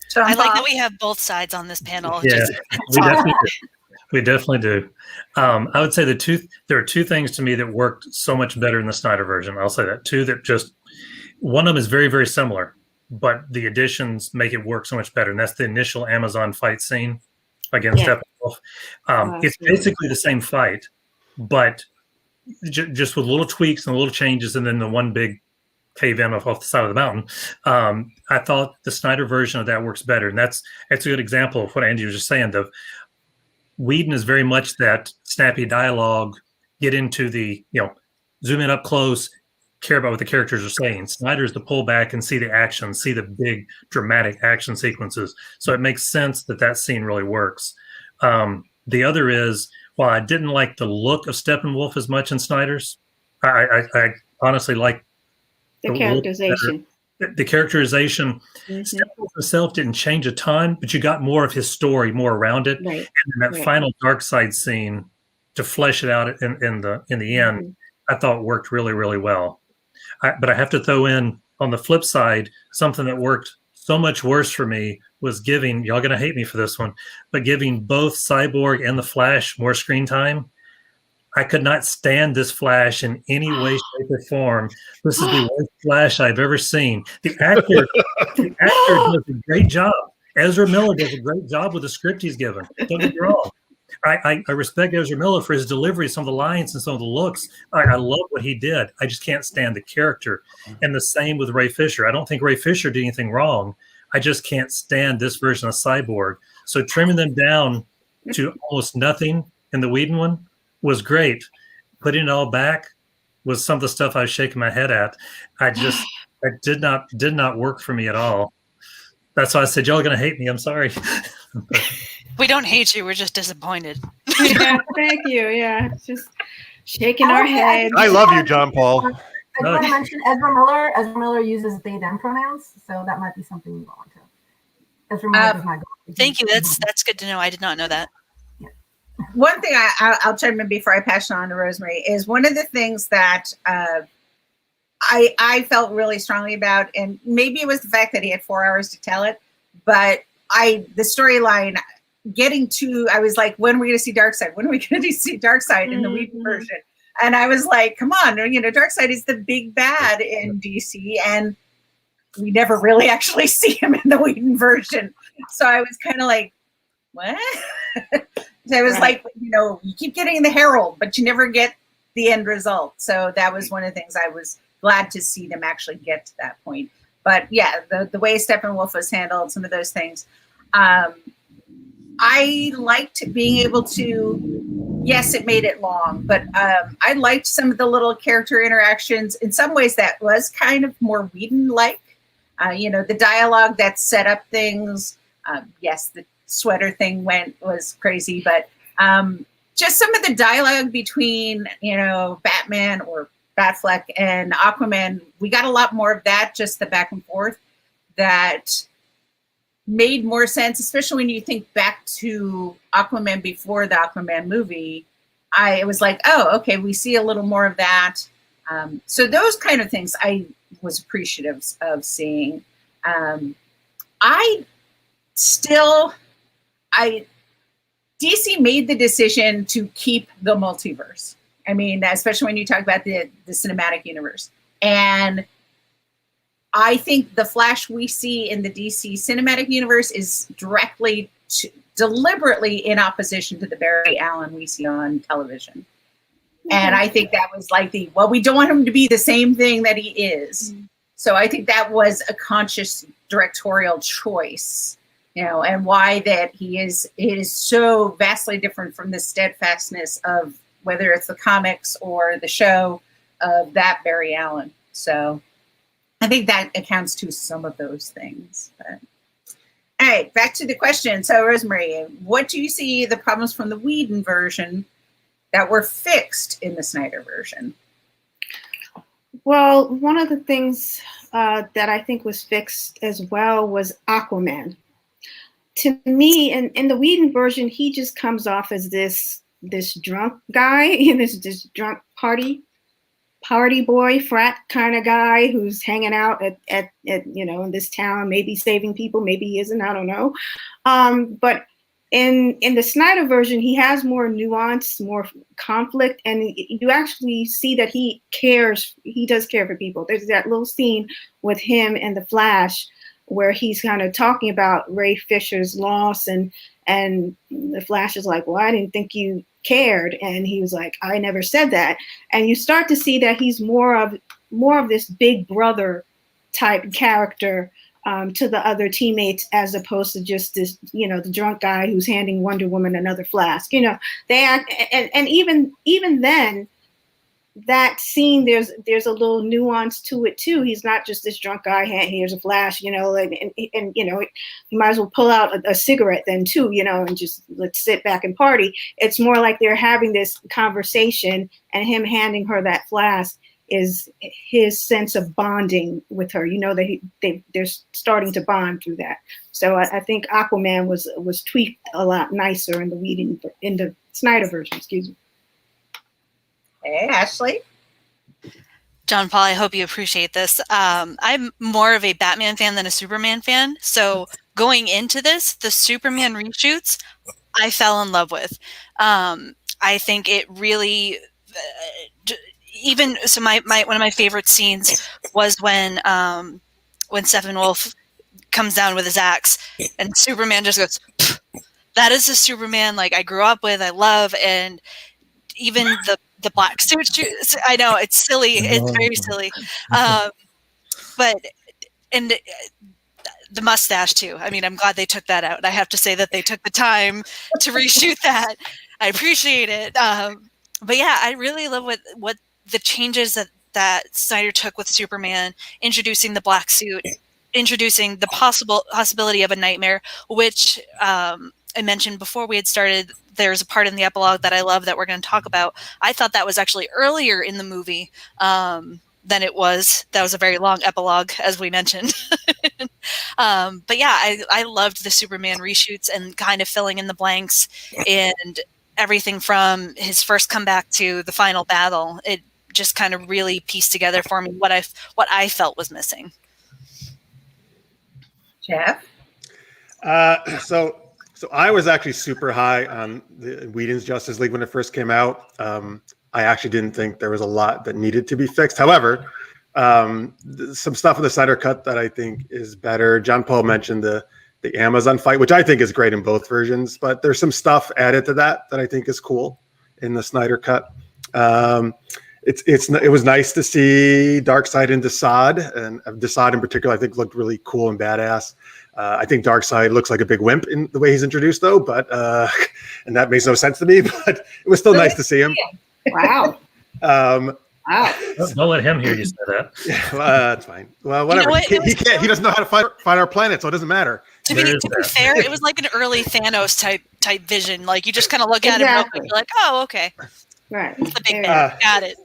So I like that we have both sides on this panel. Yeah, we definitely do. I would say there are two things to me that worked so much better in the Snyder version. I'll say that two that just one of them is very, very similar, but the additions make it work so much better. And that's the initial Amazon fight scene against Steppenwolf. It's basically the same fight, but just with little tweaks and little changes, and then the one big cave in off the side of the mountain. I thought the Snyder version of that works better, and that's a good example of what Andy was just saying. The Whedon is very much that snappy dialogue, get into the zoom in up close, care about what the characters are saying. Snyder's the pull back and see the action, see the big dramatic action sequences. So it makes sense that scene really works. The other is, while I didn't like the look of Steppenwolf as much in Snyder's, I honestly like the characterization. The characterization. Mm-hmm. Steppenwolf himself didn't change a ton, but you got more of his story, more around it. Right. And then that final dark side scene to flesh it out in the end, I thought worked really, really well. But I have to throw in, on the flip side, something that worked so much worse for me was giving, y'all going to hate me for this one, but giving both Cyborg and the Flash more screen time. I could not stand this Flash in any way, shape, or form. This is the worst Flash I've ever seen. The actor does a great job. Ezra Miller does a great job with the script he's given. Don't get me wrong. I respect Ezra Miller for his delivery, some of the lines and some of the looks. I love what he did. I just can't stand the character. And the same with Ray Fisher. I don't think Ray Fisher did anything wrong. I just can't stand this version of Cyborg. So trimming them down to almost nothing in the Whedon one was great. Putting it all back was some of the stuff I was shaking my head at. It did not work for me at all. That's why I said, y'all are going to hate me. I'm sorry. We don't hate you. We're just disappointed. Yeah, thank you. Yeah, just shaking our heads. I love you, John Paul. I just want to mention Ezra Miller. Ezra Miller uses they them pronouns, so that might be something you want to. Ezra Miller does not go. Thank you. That's good to know. I did not know that. Yeah. One thing I'll chime in before I pass it on to Rosemary is one of the things that I felt really strongly about, and maybe it was the fact that he had 4 hours to tell it, but the storyline getting to, I was like, when are we going to see Darkseid? When are we going to see Darkseid in the Whedon version? And I was like, come on, Darkseid is the big bad in DC, and we never really actually see him in the Whedon version. So I was kind of like, what? I was like, you keep getting the Herald, but you never get the end result. So that was one of the things I was glad to see them actually get to that point. But yeah, the way Steppenwolf was handled, some of those things. I liked being able to, yes, it made it long, but I liked some of the little character interactions. In some ways that was kind of more Whedon-like. The dialogue that set up things. Yes, the sweater thing was crazy, but just some of the dialogue between, Batman or Batfleck and Aquaman, we got a lot more of that, just the back and forth that made more sense, especially when you think back to Aquaman before the Aquaman movie. It was like, oh, okay, we see a little more of that. So those kind of things I was appreciative of seeing. DC made the decision to keep the multiverse. I mean, especially when you talk about the cinematic universe. And I think the Flash we see in the DC cinematic universe is deliberately in opposition to the Barry Allen we see on television. And I think that was like we don't want him to be the same thing that he is. So I think that was a conscious directorial choice, and why that he is so vastly different from the steadfastness of whether it's the comics or the show of that Barry Allen. So I think that accounts to some of those things. But. All right, back to the question. So, Rosemary, what do you see the problems from the Whedon version that were fixed in the Snyder version? Well, one of the things that I think was fixed as well was Aquaman. To me, in the Whedon version, he just comes off as this drunk guy, this drunk party boy, frat kind of guy who's hanging out at in this town, maybe saving people, maybe he isn't, I don't know. But in the Snyder version, he has more nuance, more conflict, and you actually see that he cares. He does care for people. There's that little scene with him and the Flash where he's kind of talking about Ray Fisher's loss, and the Flash is like, well, I didn't think you cared, and he was like, I never said that. And you start to see that he's more of this big brother type character to the other teammates, as opposed to just this, the drunk guy who's handing Wonder Woman another flask. They act, and even then, that scene, there's a little nuance to it too. He's not just this drunk guy. Here's a flash, and you might as well pull out a cigarette then too, and just let's sit back and party. It's more like they're having this conversation, and him handing her that flask is his sense of bonding with her. That they're starting to bond through that. So I think Aquaman was tweaked a lot nicer in the Snyder version. Excuse me. Hey, Ashley. John Paul, I hope you appreciate this. I'm more of a Batman fan than a Superman fan. So going into this, the Superman reshoots, I fell in love with. I think it really, my one of my favorite scenes was when Steppenwolf comes down with his axe, and Superman just goes, "Pfft, that is the Superman like I grew up with, I love," and even the black suit. I know it's silly. It's very silly. But the mustache too. I mean, I'm glad they took that out. I have to say that they took the time to reshoot that. I appreciate it. But yeah, I really love what the changes that Snyder took with Superman, introducing the black suit, introducing the possibility of a nightmare, which I mentioned before we had started. There's a part in the epilogue that I love that we're going to talk about. I thought that was actually earlier in the movie than it was. That was a very long epilogue, as we mentioned. But yeah, I loved the Superman reshoots and kind of filling in the blanks and everything from his first comeback to the final battle. It just kind of really pieced together for me what I felt was missing. Jeff? So I was actually super high on the Whedon's Justice League when it first came out. I actually didn't think there was a lot that needed to be fixed. However, some stuff in the Snyder Cut that I think is better. John Paul mentioned the Amazon fight, which I think is great in both versions, but there's some stuff added to that I think is cool in the Snyder Cut. It was nice to see Darkseid and Desaad, and Desaad in particular I think looked really cool and badass. I think Darkseid looks like a big wimp in the way he's introduced, though, and that makes no sense to me. But it was still nice to see him. Wow. Wow. Don't let him hear you say that. Yeah, that's fine. Well, whatever. He can't. He doesn't know how to find our planet, so it doesn't matter. To be fair, it was like an early Thanos type vision. Like you just kind of look at him real quick, you're like, oh, okay. Right. It's the big man. Got it.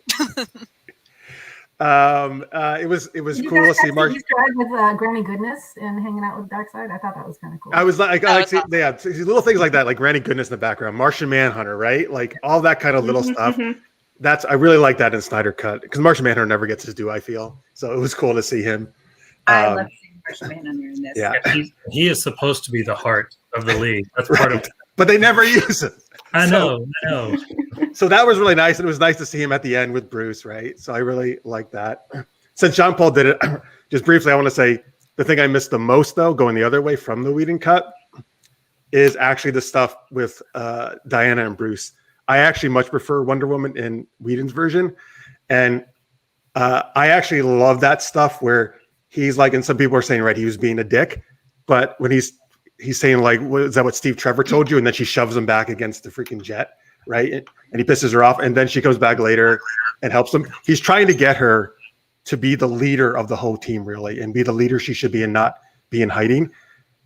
It was Did you cool to guys see catch Mark. the Easter egg with Granny Goodness and hanging out with Darkseid? I thought that was kind of cool. I was like, That was awesome. yeah, see little things like that, like Granny Goodness in the background, Martian Manhunter, right? Like all that kind of little stuff. I really like that in Snyder Cut because Martian Manhunter never gets his due, I feel. So it was cool to see him. I love seeing Martian Manhunter in this. Yeah, he is supposed to be the heart of the league. That's part of it. But they never use it. I know. So that was really nice. And it was nice to see him at the end with Bruce, right? So I really like that. Since John Paul did it, just briefly, I want to say the thing I missed the most, though, going the other way from the Whedon cut, is actually the stuff with Diana and Bruce. I actually much prefer Wonder Woman in Whedon's version. And I actually love that stuff where he's like, and some people are saying, right, he was being a dick. But when he's saying, like, is that what Steve Trevor told you? And then she shoves him back against the freaking jet, right? And he pisses her off. And then she comes back later and helps him. He's trying to get her to be the leader of the whole team, really, and be the leader she should be and not be in hiding.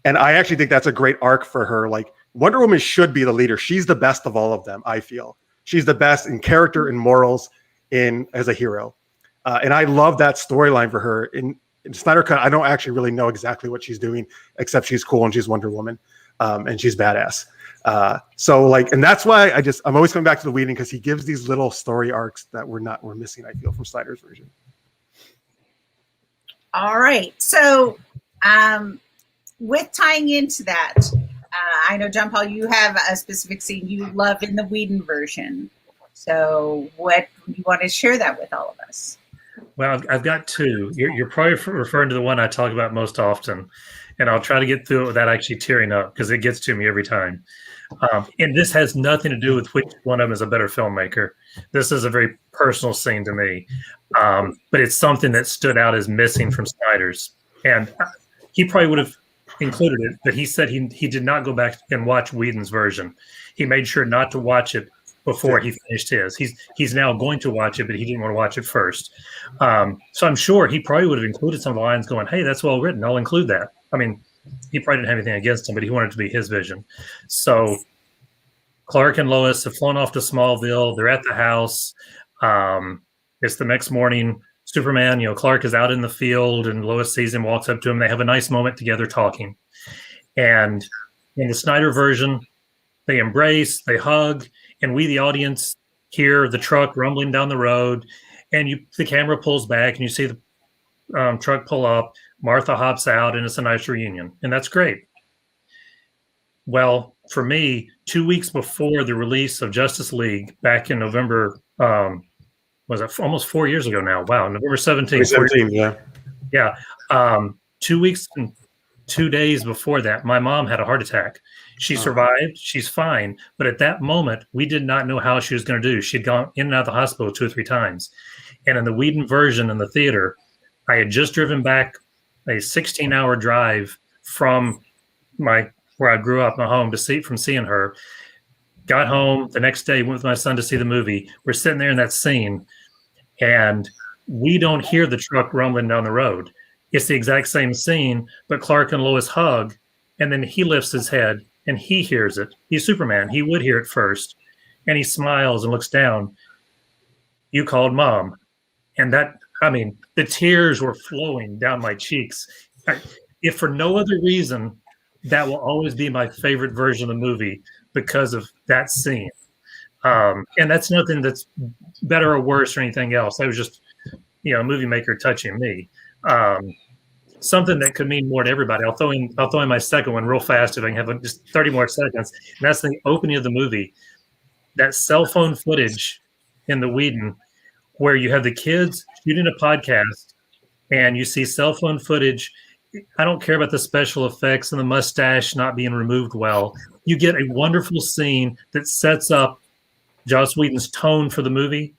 And I actually think that's a great arc for her. Like, Wonder Woman should be the leader. She's the best of all of them, I feel. She's the best in character and morals as a hero. And I love that storyline for her. In Snyder Cut, I don't actually really know exactly what she's doing, except she's cool and she's Wonder Woman, and she's badass. So like, and that's why I'm always coming back to the Whedon, because he gives these little story arcs that we're missing, I feel, from Snyder's version. All right. So with tying into that, I know, John Paul, you have a specific scene you love in the Whedon version. So what do you want to share that with all of us? Well, I've got two. You're probably referring to the one I talk about most often, and I'll try to get through it without actually tearing up because it gets to me every time. And this has nothing to do with which one of them is a better filmmaker. This is a very personal scene to me, but it's something that stood out as missing from Snyder's. And he probably would have included it, but he said he did not go back and watch Whedon's version. He made sure not to watch it before he finished his. He's now going to watch it, but he didn't want to watch it first. So I'm sure he probably would have included some of the lines going, hey, that's well written, I'll include that. I mean, he probably didn't have anything against him, but he wanted it to be his vision. So Clark and Lois have flown off to Smallville. They're at the house. It's the next morning. Superman, Clark is out in the field and Lois sees him, walks up to him. They have a nice moment together talking. And in the Snyder version, they embrace, they hug, and we, the audience, hear the truck rumbling down the road, and the camera pulls back, and you see the truck pull up. Martha hops out, and it's a nice reunion, and that's great. Well, for me, 2 weeks before the release of Justice League back in November, was it almost 4 years ago now? Wow, November 17th. 2017, yeah. Yeah. 2 weeks and 2 days before that, my mom had a heart attack. She survived. She's fine. But at that moment, we did not know how she was going to do. She'd gone in and out of the hospital 2 or 3 times. And in the Whedon version in the theater, I had just driven back a 16-hour drive from where I grew up, my home, from seeing her. Got home the next day, went with my son to see the movie. We're sitting there in that scene, and we don't hear the truck rumbling down the road. It's the exact same scene, but Clark and Lois hug, and then he lifts his head, and he hears it. He's Superman. He would hear it first, and he smiles and looks down. You called Mom. And the tears were flowing down my cheeks. If for no other reason, that will always be my favorite version of the movie because of that scene. And that's nothing that's better or worse or anything else. That was just, a movie maker touching me. Something that could mean more to everybody. I'll throw in my second one real fast if I can have just 30 more seconds. And that's the opening of the movie. That cell phone footage in the Whedon where you have the kids shooting a podcast and you see cell phone footage. I don't care about the special effects and the mustache not being removed well. You get a wonderful scene that sets up Joss Whedon's tone for the movie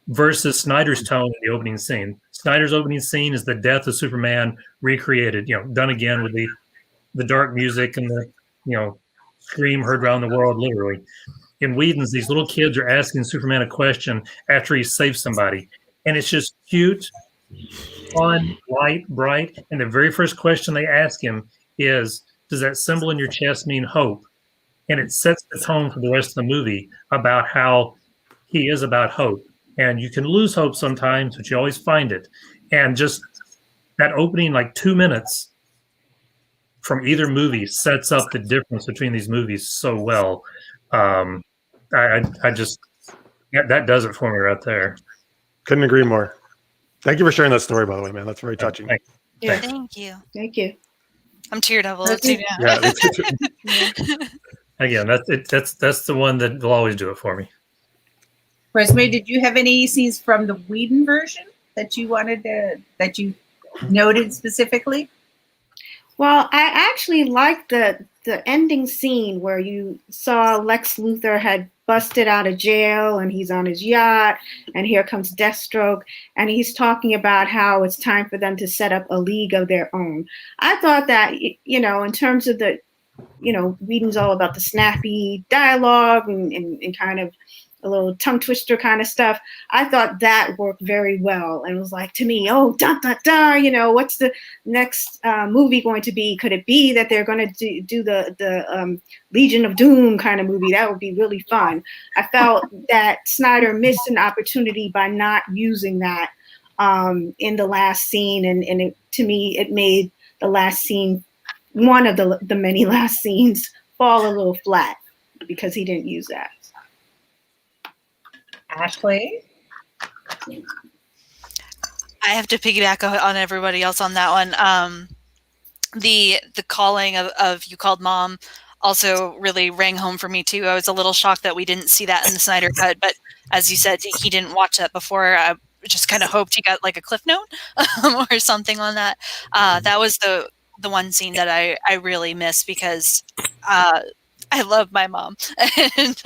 versus Snyder's tone in the opening scene. Snyder's opening scene is the death of Superman recreated, done again with the dark music and the, scream heard around the world, literally. In Whedon's, these little kids are asking Superman a question after he saves somebody. And it's just cute, fun, light, bright. And the very first question they ask him is, does that symbol in your chest mean hope? And it sets the tone for the rest of the movie about how he is about hope. And you can lose hope sometimes, but you always find it. And just that opening, like 2 minutes from either movie, sets up the difference between these movies so well. I just, yeah, that does it for me right there. Couldn't agree more. Thank you for sharing that story, by the way, man. That's very touching. Thanks. Yeah. Thank you. Thank you. I'm tearful. Yeah, Again, that's the one that will always do it for me. Rosemary, did you have any scenes from the Whedon version that you that you noted specifically? Well, I actually liked the ending scene where you saw Lex Luthor had busted out of jail and he's on his yacht, and here comes Deathstroke, and he's talking about how it's time for them to set up a league of their own. I thought that, in terms of the, Whedon's all about the snappy dialogue and kind of a little tongue twister kind of stuff. I thought that worked very well, and it was like, to me, oh, dun, dun, dun, what's the next movie going to be? Could it be that they're going to do the Legion of Doom kind of movie? That would be really fun. I felt that Snyder missed an opportunity by not using that in the last scene, and to me, it made the last scene, one of the many last scenes, fall a little flat because he didn't use that. Ashley? I have to piggyback on everybody else on that one. The calling of You Called Mom also really rang home for me too. I was a little shocked that we didn't see that in the Snyder cut, but as you said, he didn't watch that before. I just kind of hoped he got like a cliff note or something on that. That was the one scene that I really miss because I love my mom, and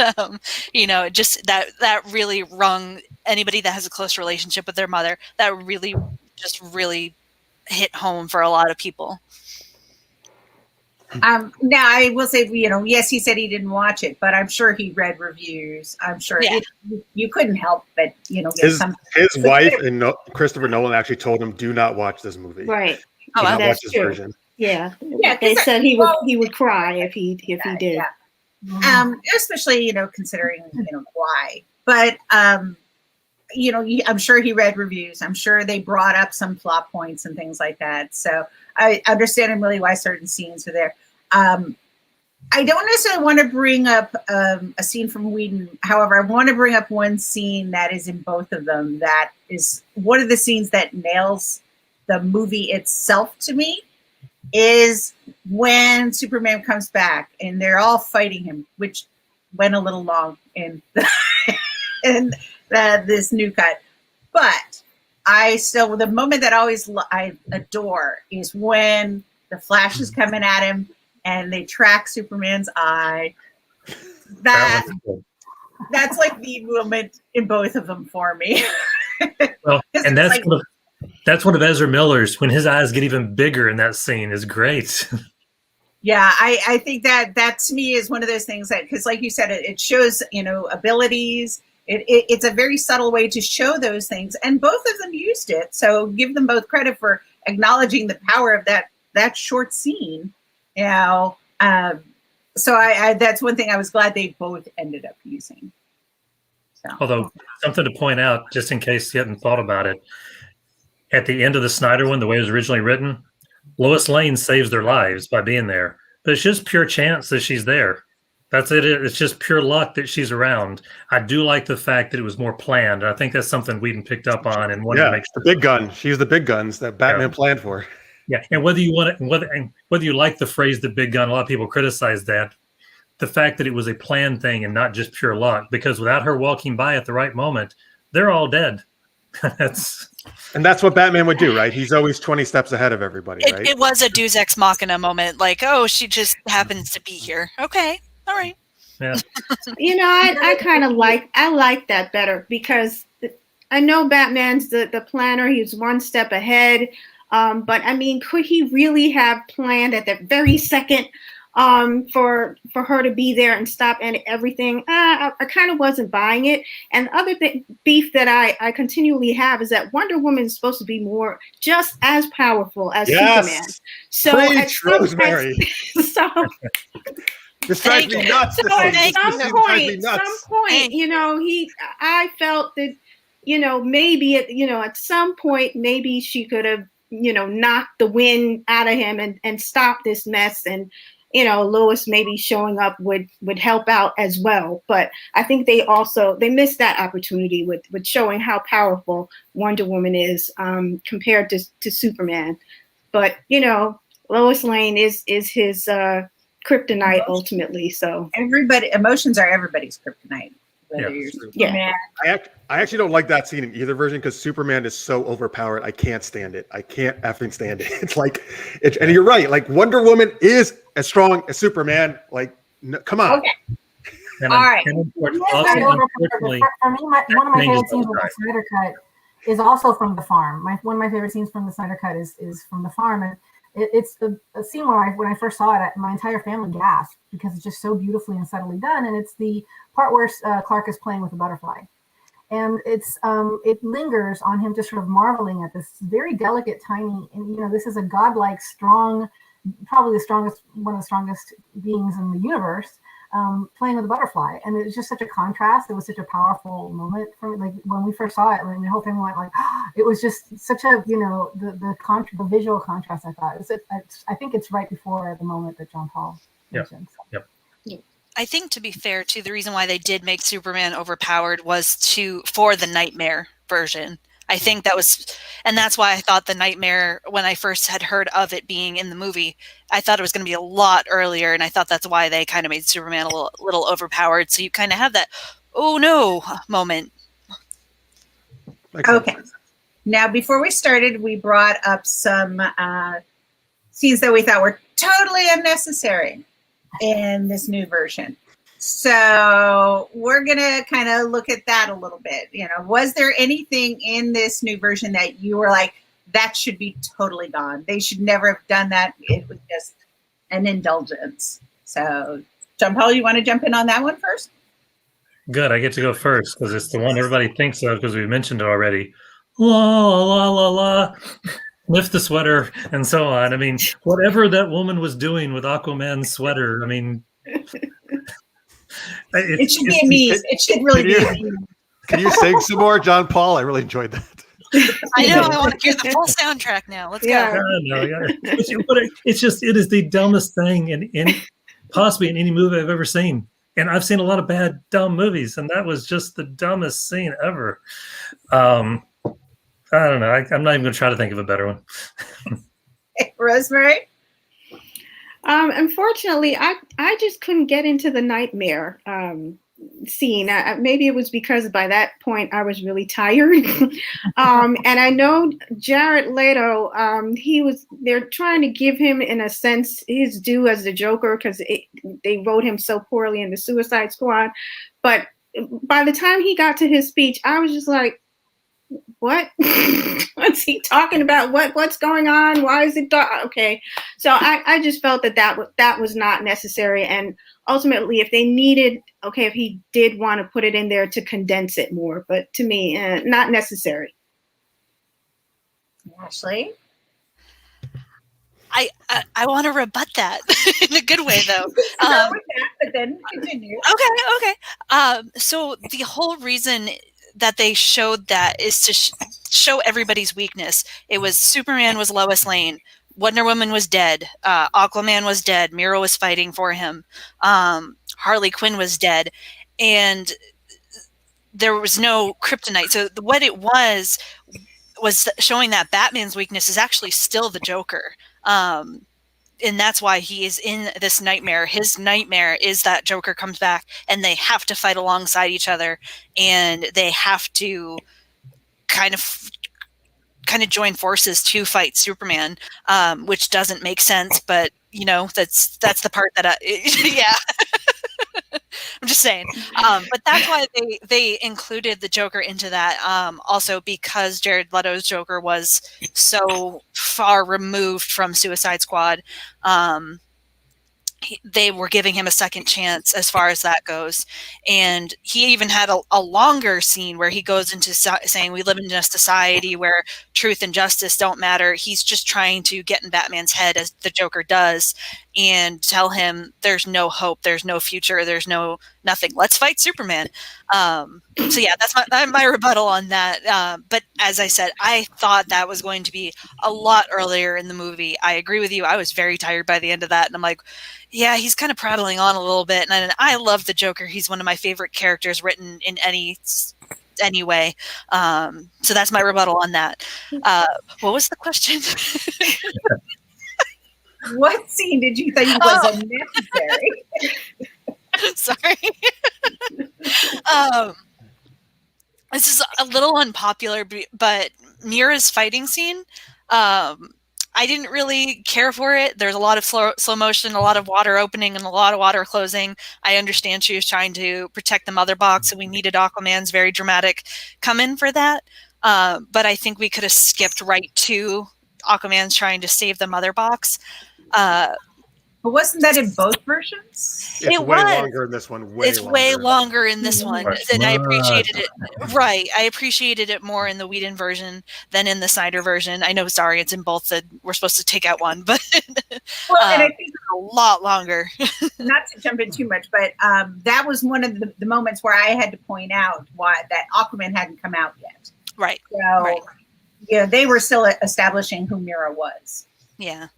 just that really rung anybody that has a close relationship with their mother. That really hit home for a lot of people. Now I will say, yes, he said he didn't watch it, but I'm sure he read reviews. I'm sure you couldn't help but his wife and Christopher Nolan actually told him, "Do not watch this movie." Right. Do not watch that's this true. version. Yeah. They said he would cry if he did. Yeah. Especially considering why, but I'm sure he read reviews. I'm sure they brought up some plot points and things like that. So I understand really why certain scenes are there. I don't necessarily want to bring up a scene from Whedon. However, I want to bring up one scene that is in both of them. That is one of the scenes that nails the movie itself to me. Is when Superman comes back and they're all fighting him, which went a little long in this new cut. But the moment that I adore is when the Flash is coming at him and they track Superman's eye. That's like the moment in both of them for me. Well, and that's one of Ezra Miller's, when his eyes get even bigger in that scene, is great. Yeah, I think that to me is one of those things that, because like you said, it shows, abilities. It's a very subtle way to show those things. And both of them used it. So give them both credit for acknowledging the power of that short scene. So I that's one thing I was glad they both ended up using. So. Although, something to point out, just in case you hadn't thought about it, at the end of the Snyder one, the way it was originally written, Lois Lane saves their lives by being there. But it's just pure chance that she's there. That's it. It's just pure luck that she's around. I do like the fact that it was more planned. I think that's something Whedon picked up on and wanted to make sure. The big gun. She's the big guns that Batman planned for. Yeah, and whether you like the phrase "the big gun," a lot of people criticize that. The fact that it was a planned thing and not just pure luck, because without her walking by at the right moment, they're all dead. And that's what Batman would do, right? He's always 20 steps ahead of everybody, right? It was a Deus Ex Machina moment, like, oh, she just happens to be here. Okay, all right. Yeah. I kind of like that better, because I know Batman's the planner. He's one step ahead. But I mean, could he really have planned at the very second for her to be there and stop and everything? I kind of wasn't buying it. And the other beef that I continually have is that Wonder Woman is supposed to be just as powerful as Superman. So Preach, Rosemary. This drives me nuts. At some point, I felt that maybe at some point, maybe she could have, knocked the wind out of him and stopped this mess. And, Lois maybe showing up would help out as well. But I think they missed that opportunity with showing how powerful Wonder Woman is compared to Superman. But, Lois Lane is his kryptonite ultimately. So emotions are everybody's kryptonite. Yeah. I actually don't like that scene in either version because Superman is so overpowered. I can't stand it. I can't effing stand it. It's like, and you're right. Like Wonder Woman is as strong as Superman. Like, no, come on. Okay. And All right. unfortunately, for me, one of my favorite scenes with the Snyder Cut is also from the farm. One of my favorite scenes from the Snyder Cut is from the farm, and it's a scene where when I first saw it, my entire family gasped because it's just so beautifully and subtly done. And it's the part where Clark is playing with a butterfly, and it lingers on him just sort of marveling at this very delicate, tiny, and this is a godlike, strong, probably one of the strongest beings in the universe, playing with a butterfly. And it was just such a contrast. It was such a powerful moment for me. Like when we first saw it, and the whole family went like, it was just such a, the visual contrast. I thought I think it's right before the moment that John Paul mentioned. Yep. I think, to be fair, too, the reason why they did make Superman overpowered was for the Nightmare version. I think and that's why I thought the Nightmare, when I first had heard of it being in the movie, I thought it was going to be a lot earlier, and I thought that's why they kind of made Superman a little overpowered, so you kind of have that, oh no, moment. Okay. Now, before we started, we brought up some scenes that we thought were totally unnecessary in this new version. So we're going to kind of look at that a little bit. Was there anything in this new version that you were like, that should be totally gone? They should never have done that. It was just an indulgence. So, John Paul, you want to jump in on that one first? Good. I get to go first because it's the one everybody thinks of because we mentioned it already. La, la, la, la. Lift the sweater and so on. I mean, whatever that woman was doing with Aquaman's sweater, I mean, it should be a meme. It should really be a meme. Can you sing some more, John Paul? I really enjoyed that. I know. I want to hear the full soundtrack now. Let's go. No. It is the dumbest thing in possibly in any movie I've ever seen. And I've seen a lot of bad, dumb movies, and that was just the dumbest scene ever. I don't know. I'm not even going to try to think of a better one. Rosemary? Unfortunately, I just couldn't get into the Nightmare scene. Maybe it was because by that point I was really tired. And I know Jared Leto, they're trying to give him, in a sense, his due as the Joker because they wrote him so poorly in the Suicide Squad. But by the time he got to his speech, I was just like, what? What's he talking about? What's going on? Why is it dark? Okay. So I just felt that was not necessary. And ultimately, if he did want to put it in there to condense it more, but to me, not necessary. Ashley? I want to rebut that in a good way, though. But then continue. Okay. So the whole reason that they showed that is to show everybody's weakness. It was Superman was Lois Lane, Wonder Woman was dead, Aquaman was dead, Mira was fighting for him, Harley Quinn was dead, and there was no kryptonite. So what it was showing that Batman's weakness is actually still the Joker. And that's why he is in this nightmare. His nightmare is that Joker comes back and they have to fight alongside each other, and they have to kind of join forces to fight Superman, which doesn't make sense. But that's the part that yeah. I'm just saying. But that's why they included the Joker into that. Also because Jared Leto's Joker was so far removed from Suicide Squad. They were giving him a second chance as far as that goes. And he even had a longer scene where he goes into saying we live in a society where truth and justice don't matter. He's just trying to get in Batman's head, as the Joker does. and tell him there's no hope, there's no future, there's nothing. Let's fight Superman. So yeah, that's my rebuttal on that. But as I said, I thought that was going to be a lot earlier in the movie. I agree with you. I was very tired by the end of that, and I'm like, yeah, he's kind of prattling on a little bit. And I love the Joker. He's one of my favorite characters written in any way. So that's my rebuttal on that. What was the question? What scene did you think was unnecessary? Sorry. This is a little unpopular, but Mira's fighting scene, I didn't really care for it. There's a lot of slow motion, a lot of water opening, and a lot of water closing. I understand she was trying to protect the mother box, and we needed Aquaman's very dramatic come in for that. But I think we could have skipped right to Aquaman's trying to save the mother box. But wasn't that in both versions? It's way longer in this one. It's way longer in this one, and I appreciated it. Right, I appreciated it more in the Whedon version than in the Snyder version. I know, sorry, it's in both. We're supposed to take out one, but well, and I think a lot longer. Not to jump in too much, but that was one of the moments where I had to point out why that Aquaman hadn't come out yet. Right. So, right. Yeah, they were still establishing who Mira was. Yeah.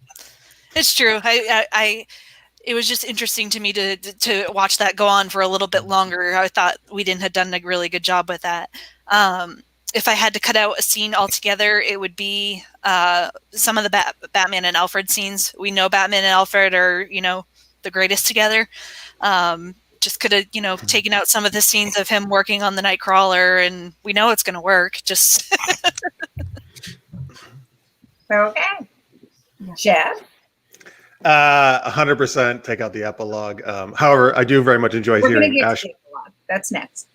It's true. It was just interesting to me to watch that go on for a little bit longer. I thought Whedon had done a really good job with that. If I had to cut out a scene altogether, it would be some of the Batman and Alfred scenes. We know Batman and Alfred are, the greatest together. Just could have, taken out some of the scenes of him working on the Nightcrawler, and we know it's going to work. Just okay, Jeff. 100% take out the epilogue. However, I do very much enjoy hearing Ashley. That's next.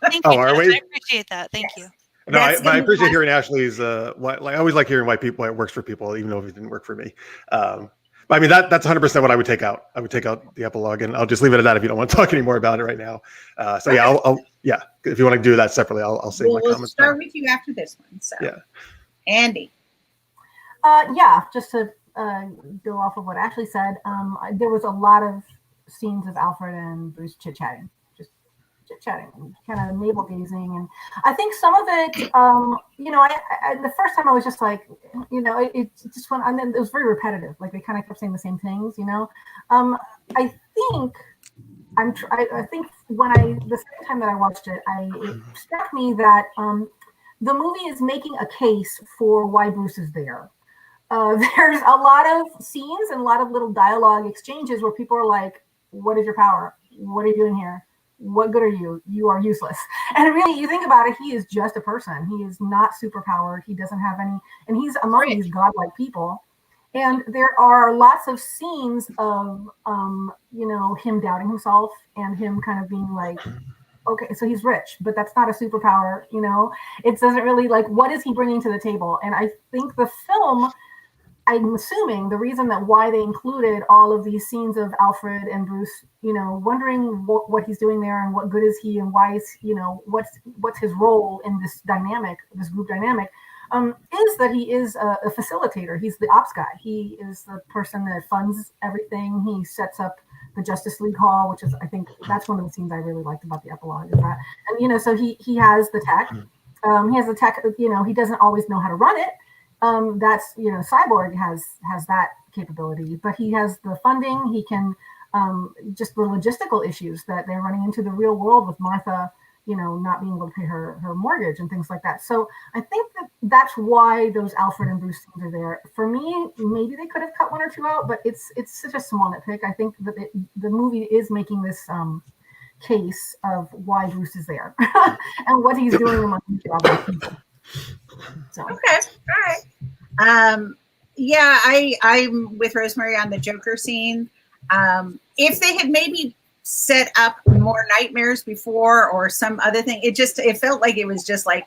Thank you. Are we? I appreciate that. Thank you. No, I appreciate hearing Ashley's. I always like hearing why it works for people, even though it didn't work for me. I mean, that's 100% what I would take out. I would take out the epilogue, and I'll just leave it at that if you don't want to talk anymore about it right now. So yeah, I'll if you want to do that separately, I'll save my comments. We'll start with you after this one. So yeah, Andy. Just to go off of what Ashley said, there was a lot of scenes of Alfred and Bruce chit-chatting, kind of navel gazing, and I think some of it, I the first time I was just like, it just went, and then it was very repetitive. Like they kind of kept saying the same things, I think the second time that I watched it, it struck me that the movie is making a case for why Bruce is there. There's a lot of scenes and a lot of little dialogue exchanges where people are like, what is your power? What are you doing here? What good are you? You are useless. And really, you think about it, he is just a person. He is not superpowered. He doesn't have any, and he's among these godlike people. And there are lots of scenes of, him doubting himself and him kind of being like, okay, so he's rich, but that's not a superpower, It doesn't really, what is he bringing to the table? And I think the film, I'm assuming the reason that why they included all of these scenes of Alfred and Bruce, wondering what he's doing there and what good is he and why is, what's his role in this dynamic, this group dynamic, is that he is a facilitator. He's the ops guy. He is the person that funds everything. He sets up the Justice League Hall, which is, I think that's one of the scenes I really liked about the epilogue is that, and, so he has the tech, he has the tech, he doesn't always know how to run it. That's, Cyborg has that capability, but he has the funding. He can, just the logistical issues that they're running into the real world with Martha, not being able to pay her mortgage and things like that. So I think that's why those Alfred and Bruce scenes are there. For me, maybe they could have cut one or two out, but it's such a small nitpick. I think that the movie is making this case of why Bruce is there and what he's doing among these other people. So. Okay, all right. Yeah, I'm with Rosemary on the Joker scene. If they had maybe set up more nightmares before or some other thing, it felt like it was just like,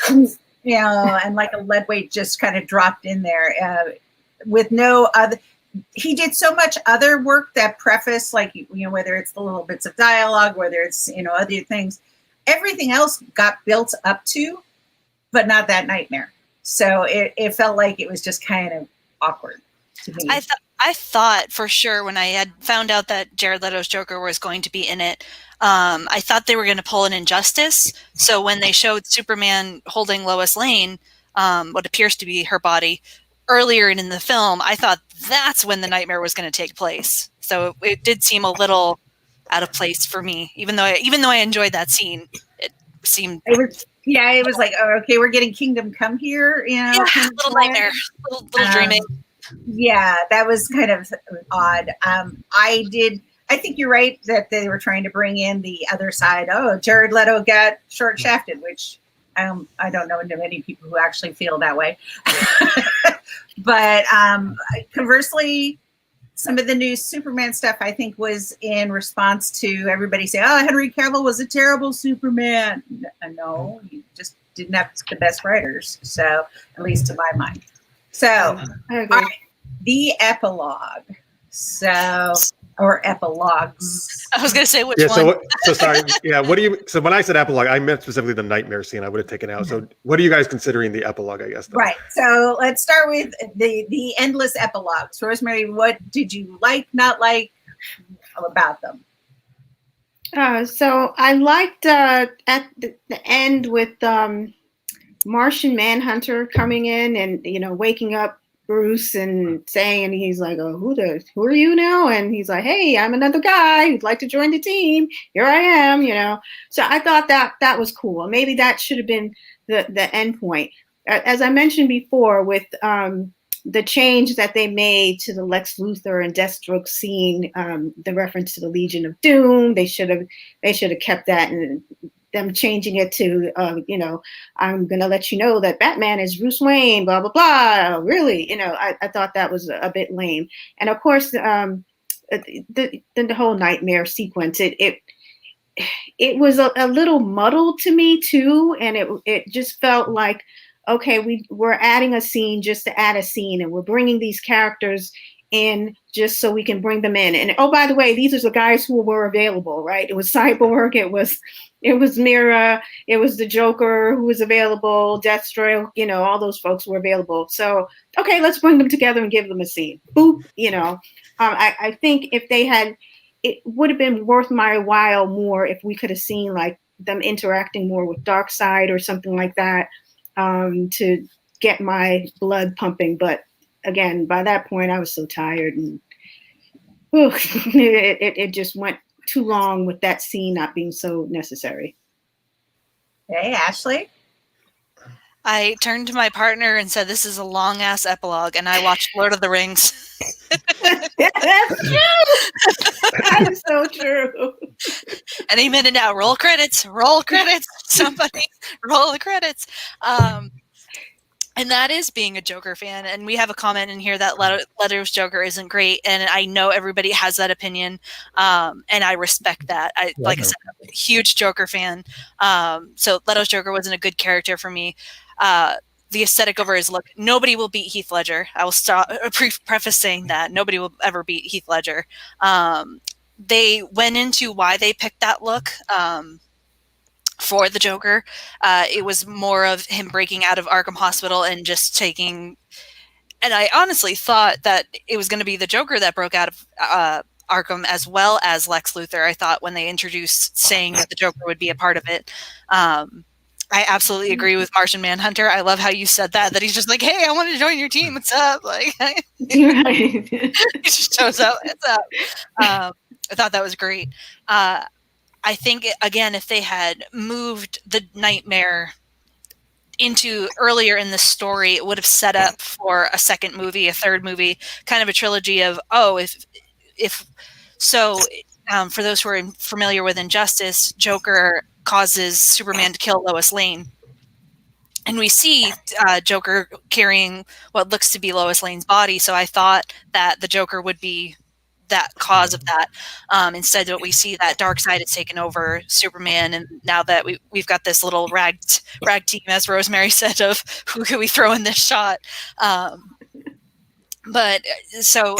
and like a lead weight just kind of dropped in there with no other. He did so much other work that preface, like, whether it's the little bits of dialogue, whether it's, other things, everything else got built up to, but not that nightmare. So it felt like it was just kind of awkward to me. I thought for sure when I had found out that Jared Leto's Joker was going to be in it, I thought they were going to pull an Injustice. So when they showed Superman holding Lois Lane, what appears to be her body, earlier in the film, I thought that's when the nightmare was going to take place. So it did seem a little out of place for me, even though I enjoyed that scene. It seemed it was like, oh, okay, we're getting Kingdom Come here, yeah, little nightmare, little dreaming. Yeah, that was kind of odd. I think you're right that they were trying to bring in the other side. Oh, Jared Leto got short shafted, which I don't know many people who actually feel that way. But conversely, some of the new Superman stuff, I think, was in response to everybody saying, oh, Henry Cavill was a terrible Superman. No, he just didn't have the best writers. So, at least to my mind. So, all right, the epilogue. So, or epilogues. I was going to say which one. So sorry. Yeah. So when I said epilogue, I meant specifically the nightmare scene I would have taken out. So what are you guys considering the epilogue, I guess? Though? Right. So let's start with the endless epilogues. Rosemary, what did you like, not like about them? So I liked at the end with Martian Manhunter coming in and, waking up Bruce and saying, and he's like, oh, who are you now? And he's like, hey, I'm another guy who'd like to join the team. Here I am, So I thought that was cool. Maybe that should have been the end point. As I mentioned before, with the change that they made to the Lex Luthor and Deathstroke scene, the reference to the Legion of Doom, they should have kept that, and them changing it to, I'm going to let you know that Batman is Bruce Wayne, blah, blah, blah. Really, I thought that was a bit lame. And of course, the whole nightmare sequence, it was a little muddled to me too. And it just felt like, okay, we're adding a scene just to add a scene, and we're bringing these characters in just so we can bring them in. And oh, by the way, these are the guys who were available, right? It was Cyborg, it was Mira, it was the Joker who was available, Deathstroke, all those folks were available. So, okay, let's bring them together and give them a scene. Boop, I think if they had, it would have been worth my while more if we could have seen like them interacting more with Darkseid or something like that, to get my blood pumping. But again, by that point, I was so tired, and it just went too long with that scene not being so necessary. Hey, Ashley? I turned to my partner and said, this is a long-ass epilogue, and I watched Lord of the Rings. That's true! That is so true. Any minute now, roll credits, somebody, roll the credits. And that is being a Joker fan. And we have a comment in here that Leto's Joker isn't great. And I know everybody has that opinion. And I respect that. Like I said, I'm a huge Joker fan. So Leto's Joker wasn't a good character for me. The aesthetic over his look. Nobody will beat Heath Ledger. I will preface saying that. Nobody will ever beat Heath Ledger. They went into why they picked that look. For the Joker, it was more of him breaking out of Arkham Hospital and just taking. And I honestly thought that it was going to be the Joker that broke out of Arkham as well as Lex Luthor. I thought when they introduced saying that the Joker would be a part of it. I absolutely agree with Martian Manhunter. I love how you said that he's just like, hey, I want to join your team. What's up? Like, right. He just shows up. What's up? I thought that was great. I think, again, if they had moved the nightmare into earlier in the story, it would have set up for a second movie, a third movie, kind of a trilogy of, for those who are familiar with Injustice, Joker causes Superman to kill Lois Lane. And we see Joker carrying what looks to be Lois Lane's body. So I thought that the Joker would be that cause of that. Instead, what we see that Darkseid has taken over Superman, and now that we've got this little rag team, as Rosemary said, of who can we throw in this shot. But so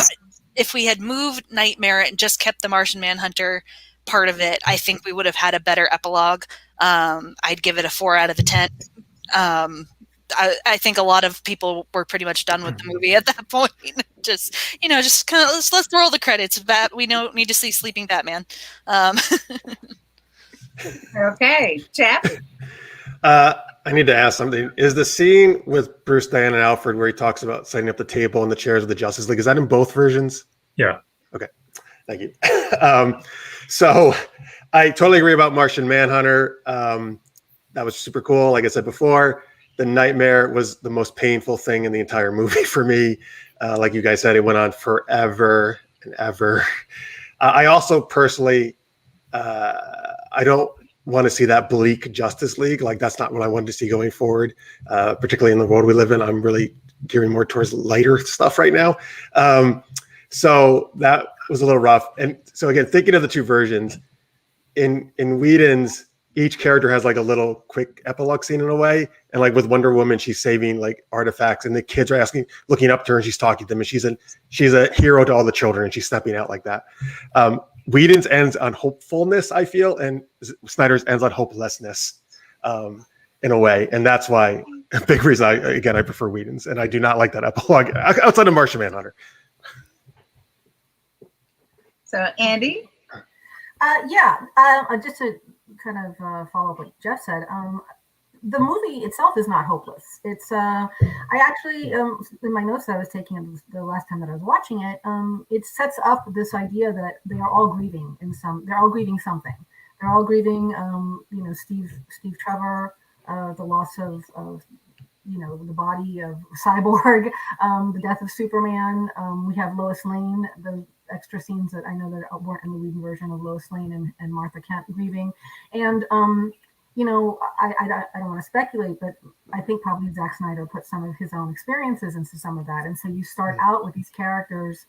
if we had moved Nightmare and just kept the Martian Manhunter part of it, I think we would have had a better epilogue. I'd give it a 4 out of 10. I think a lot of people were pretty much done with the movie at that point. Just kind of let's roll the credits. We don't need to see Sleeping Batman. Okay, Jeff. I need to ask something. Is the scene with Bruce, Diane, and Alfred where he talks about setting up the table and the chairs of the Justice League, is that in both versions? Yeah. Okay. Thank you. So I totally agree about Martian Manhunter. That was super cool. Like I said before, the nightmare was the most painful thing in the entire movie for me. Like you guys said, it went on forever and ever. I also personally, I don't want to see that bleak Justice League. Like that's not what I wanted to see going forward, particularly in the world we live in. I'm really gearing more towards lighter stuff right now. So that was a little rough. And so again, thinking of the two versions, in Whedon's, each character has like a little quick epilogue scene in a way. And like with Wonder Woman, she's saving like artifacts and the kids are looking up to her and she's talking to them. And she's a hero to all the children and she's stepping out like that. Whedon's ends on hopefulness, I feel, and Snyder's ends on hopelessness in a way. And that's why a big reason I prefer Whedon's, and I do not like that epilogue outside of Martian Manhunter. So Andy? Just to kind of follow up what Jeff said, the movie itself is not hopeless. It's I actually in my notes that I was taking the last time that I was watching it, it sets up this idea that they are all grieving they're all grieving something. They're all grieving Steve Trevor, the loss of the body of Cyborg, the death of Superman. We have Lois Lane, the extra scenes that I know that weren't in the Whedon version of Lois Lane and Martha Kent grieving. And, I don't want to speculate, but I think probably Zack Snyder put some of his own experiences into some of that. And so you start out with these characters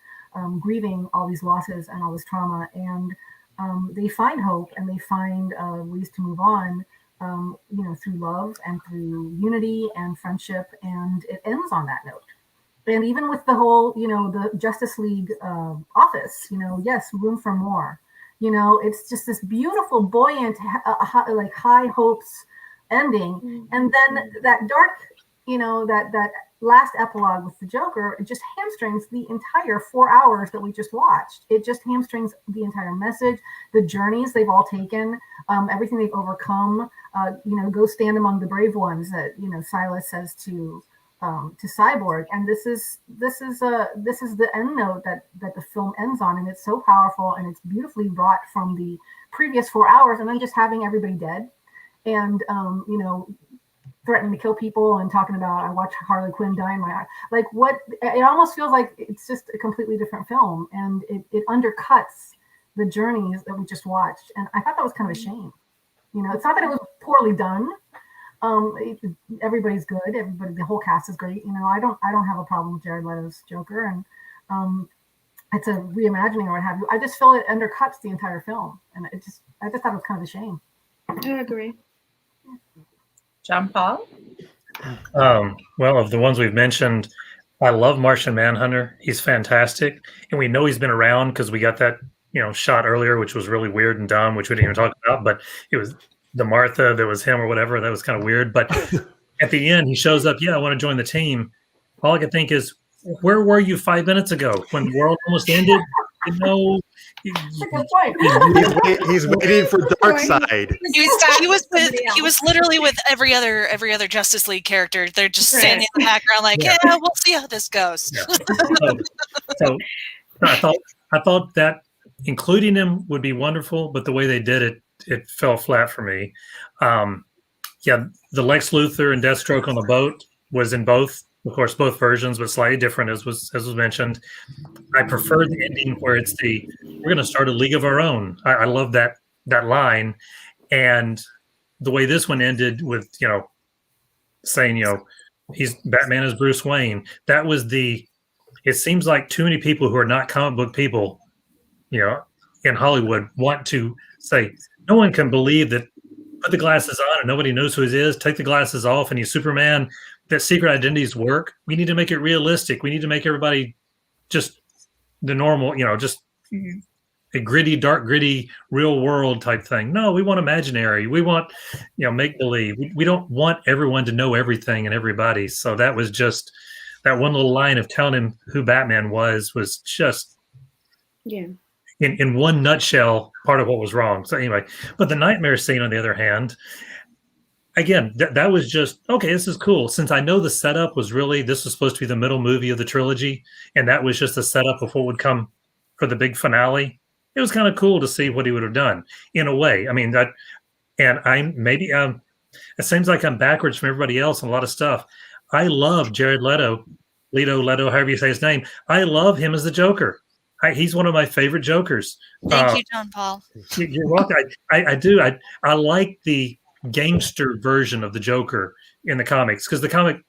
grieving all these losses and all this trauma, and they find hope and they find ways to move on, through love and through unity and friendship. And it ends on that note. And even with the whole, the Justice League office, yes, room for more. It's just this beautiful, buoyant, high hopes ending. And then that dark, that last epilogue with the Joker, it just hamstrings the entire 4 hours that we just watched. It just hamstrings the entire message, the journeys they've all taken, everything they've overcome. Go stand among the brave ones that, Silas says to Cyborg, and this is the end note that the film ends on, and it's so powerful and it's beautifully brought from the previous 4 hours, and then just having everybody dead, and threatening to kill people and talking about I watched Harley Quinn die in my eye. Like what? It almost feels like it's just a completely different film, and it undercuts the journeys that we just watched, and I thought that was kind of a shame. It's not that it was poorly done. Everybody's good. The whole cast is great. I don't have a problem with Jared Leto's Joker, and it's a reimagining or what have you. I just feel it undercuts the entire film, and I just thought it was kind of a shame. I agree. John Paul? Well, of the ones we've mentioned, I love Martian Manhunter. He's fantastic, and we know he's been around because we got that shot earlier, which was really weird and dumb, which we didn't even talk about, but it was the Martha that was him or whatever. That was kind of weird. But at the end, he shows up. Yeah, I want to join the team. All I could think is, where were you 5 minutes ago when the world almost ended? He's waiting for Darkseid. He was literally with every other Justice League character. They're just standing in the background, like, yeah, we'll see how this goes. Yeah. So I thought that including him would be wonderful, but the way they did it, it fell flat for me. The Lex Luthor and Deathstroke on the boat was in both versions, but slightly different, as was mentioned. I prefer the ending where it's we're going to start a league of our own. I love that line, and the way this one ended with saying he's Batman as Bruce Wayne. That was it seems like too many people who are not comic book people, in Hollywood want to say, no one can believe that. Put the glasses on and nobody knows who he is. Take the glasses off and he's Superman. That secret identities work. We need to make it realistic. We need to make everybody just the normal, just a gritty, dark, gritty, real world type thing. No, we want imaginary. We want, make believe. We don't want everyone to know everything and everybody. So that was just that one little line of telling him who Batman was just in one nutshell part of what was wrong. So anyway, but the nightmare scene, on the other hand, again, that was just, okay, this is cool. Since I know the setup was really, this was supposed to be the middle movie of the trilogy, and that was just a setup of what would come for the big finale. It was kind of cool to see what he would have done in a way. I mean, it seems like I'm backwards from everybody else on a lot of stuff. I love Jared Leto, however you say his name. I love him as the Joker. He's one of my favorite Jokers. Thank you, John Paul. You're welcome. I do. I like the gangster version of the Joker in the comics, because the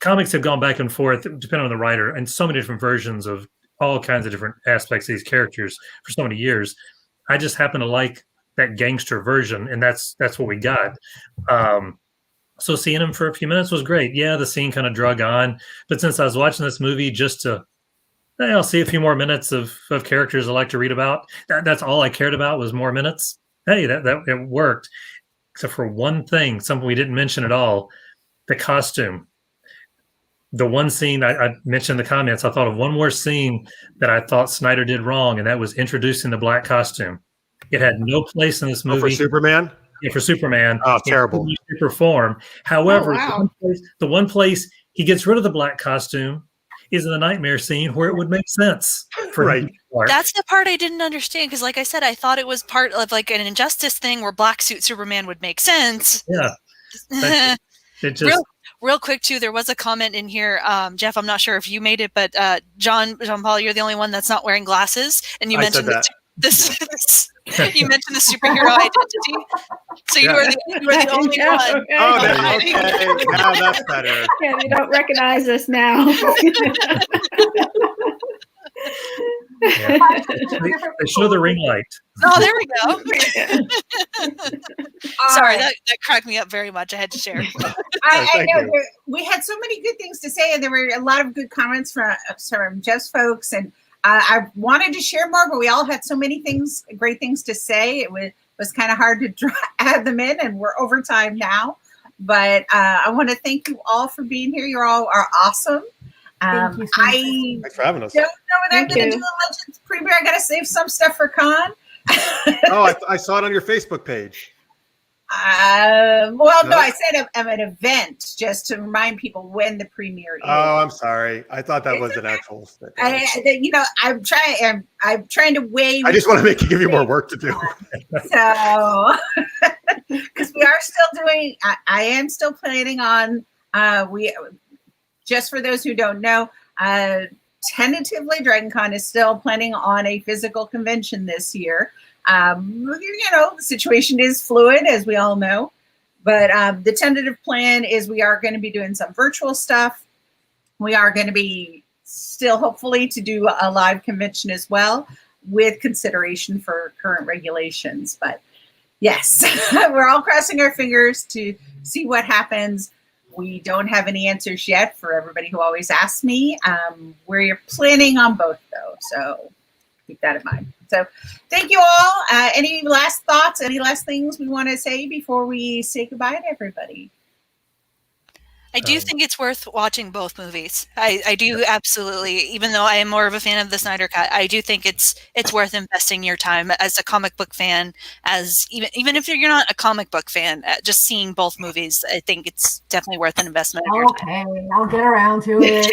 comics have gone back and forth depending on the writer, and so many different versions of all kinds of different aspects of these characters for so many years. I just happen to like that gangster version, and that's what we got. So seeing him for a few minutes was great. Yeah, the scene kind of drug on, but since I was watching this movie just to, I'll see a few more minutes of characters I like to read about. That's all I cared about, was more minutes. Hey, that it worked, except for one thing, something we didn't mention at all: the costume. The one scene I mentioned in the comments, I thought of one more scene that I thought Snyder did wrong, and that was introducing the black costume. It had no place in this movie. For Superman? Yeah, for Superman. Oh, terrible. In perform. However, the one place he gets rid of the black costume is in the nightmare scene, where it would make sense. That's the part I didn't understand, because like I said, I thought it was part of like an Injustice thing where black suit Superman would make sense. Yeah. It just... Real quick too, there was a comment in here, Jeff. I'm not sure if you made it, but John Paul, you're the only one that's not wearing glasses, and you mentioned this. You mentioned the superhero identity, so you were the only one. Oh, okay. Now that's better. Yeah, they don't recognize us now. Yeah. They show the ring light. Oh, there we go. Sorry, that cracked me up very much. I had to share. I know we had so many good things to say, and there were a lot of good comments from Jeff's folks, and I wanted to share more, but we all had so many great things to say. It was kind of hard to add them in, and we're over time now. But I want to thank you all for being here. You all are awesome. Thank you so much. Thanks for having us. Don't know what I'm going to do in Legends premiere. I got to save some stuff for con. Oh, I saw it on your Facebook page. No, I said an event just to remind people when the premiere is. Oh, I'm sorry. I thought that was an actual thing. I'm trying to weigh. I just want to give you more work to do. So, because we are still doing, I am still planning on, just for those who don't know, tentatively, DragonCon is still planning on a physical convention this year. The situation is fluid, as we all know, but the tentative plan is we are going to be doing some virtual stuff. We are going to be still, hopefully, to do a live convention as well, with consideration for current regulations. But yes, we're all crossing our fingers to see what happens. We don't have any answers yet for everybody who always asks me. We're planning on both, though, so keep that in mind. So thank you all. Any last thoughts, any last things we want to say before we say goodbye to everybody? I do think it's worth watching both movies. I do absolutely, even though I am more of a fan of the Snyder Cut, I do think it's worth investing your time as a comic book fan, as even if you're not a comic book fan, just seeing both movies, I think it's definitely worth an investment of your time. Okay, I'll get around to it.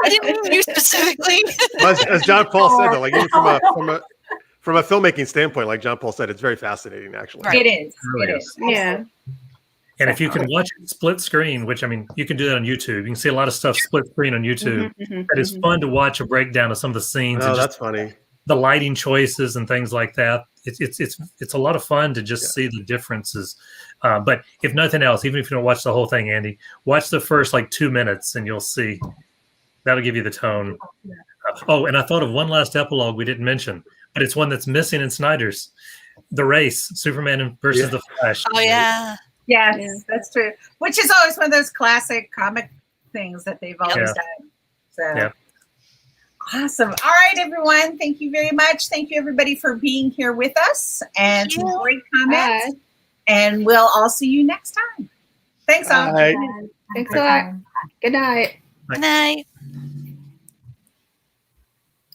I didn't mean you specifically. As John Paul said, though, like even from a filmmaking standpoint, like John Paul said, it's very fascinating, actually. It is. Really It is. is. Yeah. And if you can watch it split screen, which, I mean, you can do that on YouTube. You can see a lot of stuff split screen on YouTube. It is fun to watch a breakdown of some of the scenes. Oh, and that's funny. The lighting choices and things like that. It's a lot of fun to just see the differences. But if nothing else, even if you don't watch the whole thing, Andy, watch the first 2 minutes and you'll see. That'll give you the tone. Oh, and I thought of one last epilogue we didn't mention, but it's one that's missing in Snyder's. The race, Superman versus the Flash. Oh, yeah. Yes, that's true. Which is always one of those classic comic things that they've always done. So, Awesome. All right, everyone. Thank you very much. Thank you, everybody, for being here with us and some great comments. Bye. And we'll all see you next time. Thanks, all. Bye. Thanks a lot. Good night. Good night.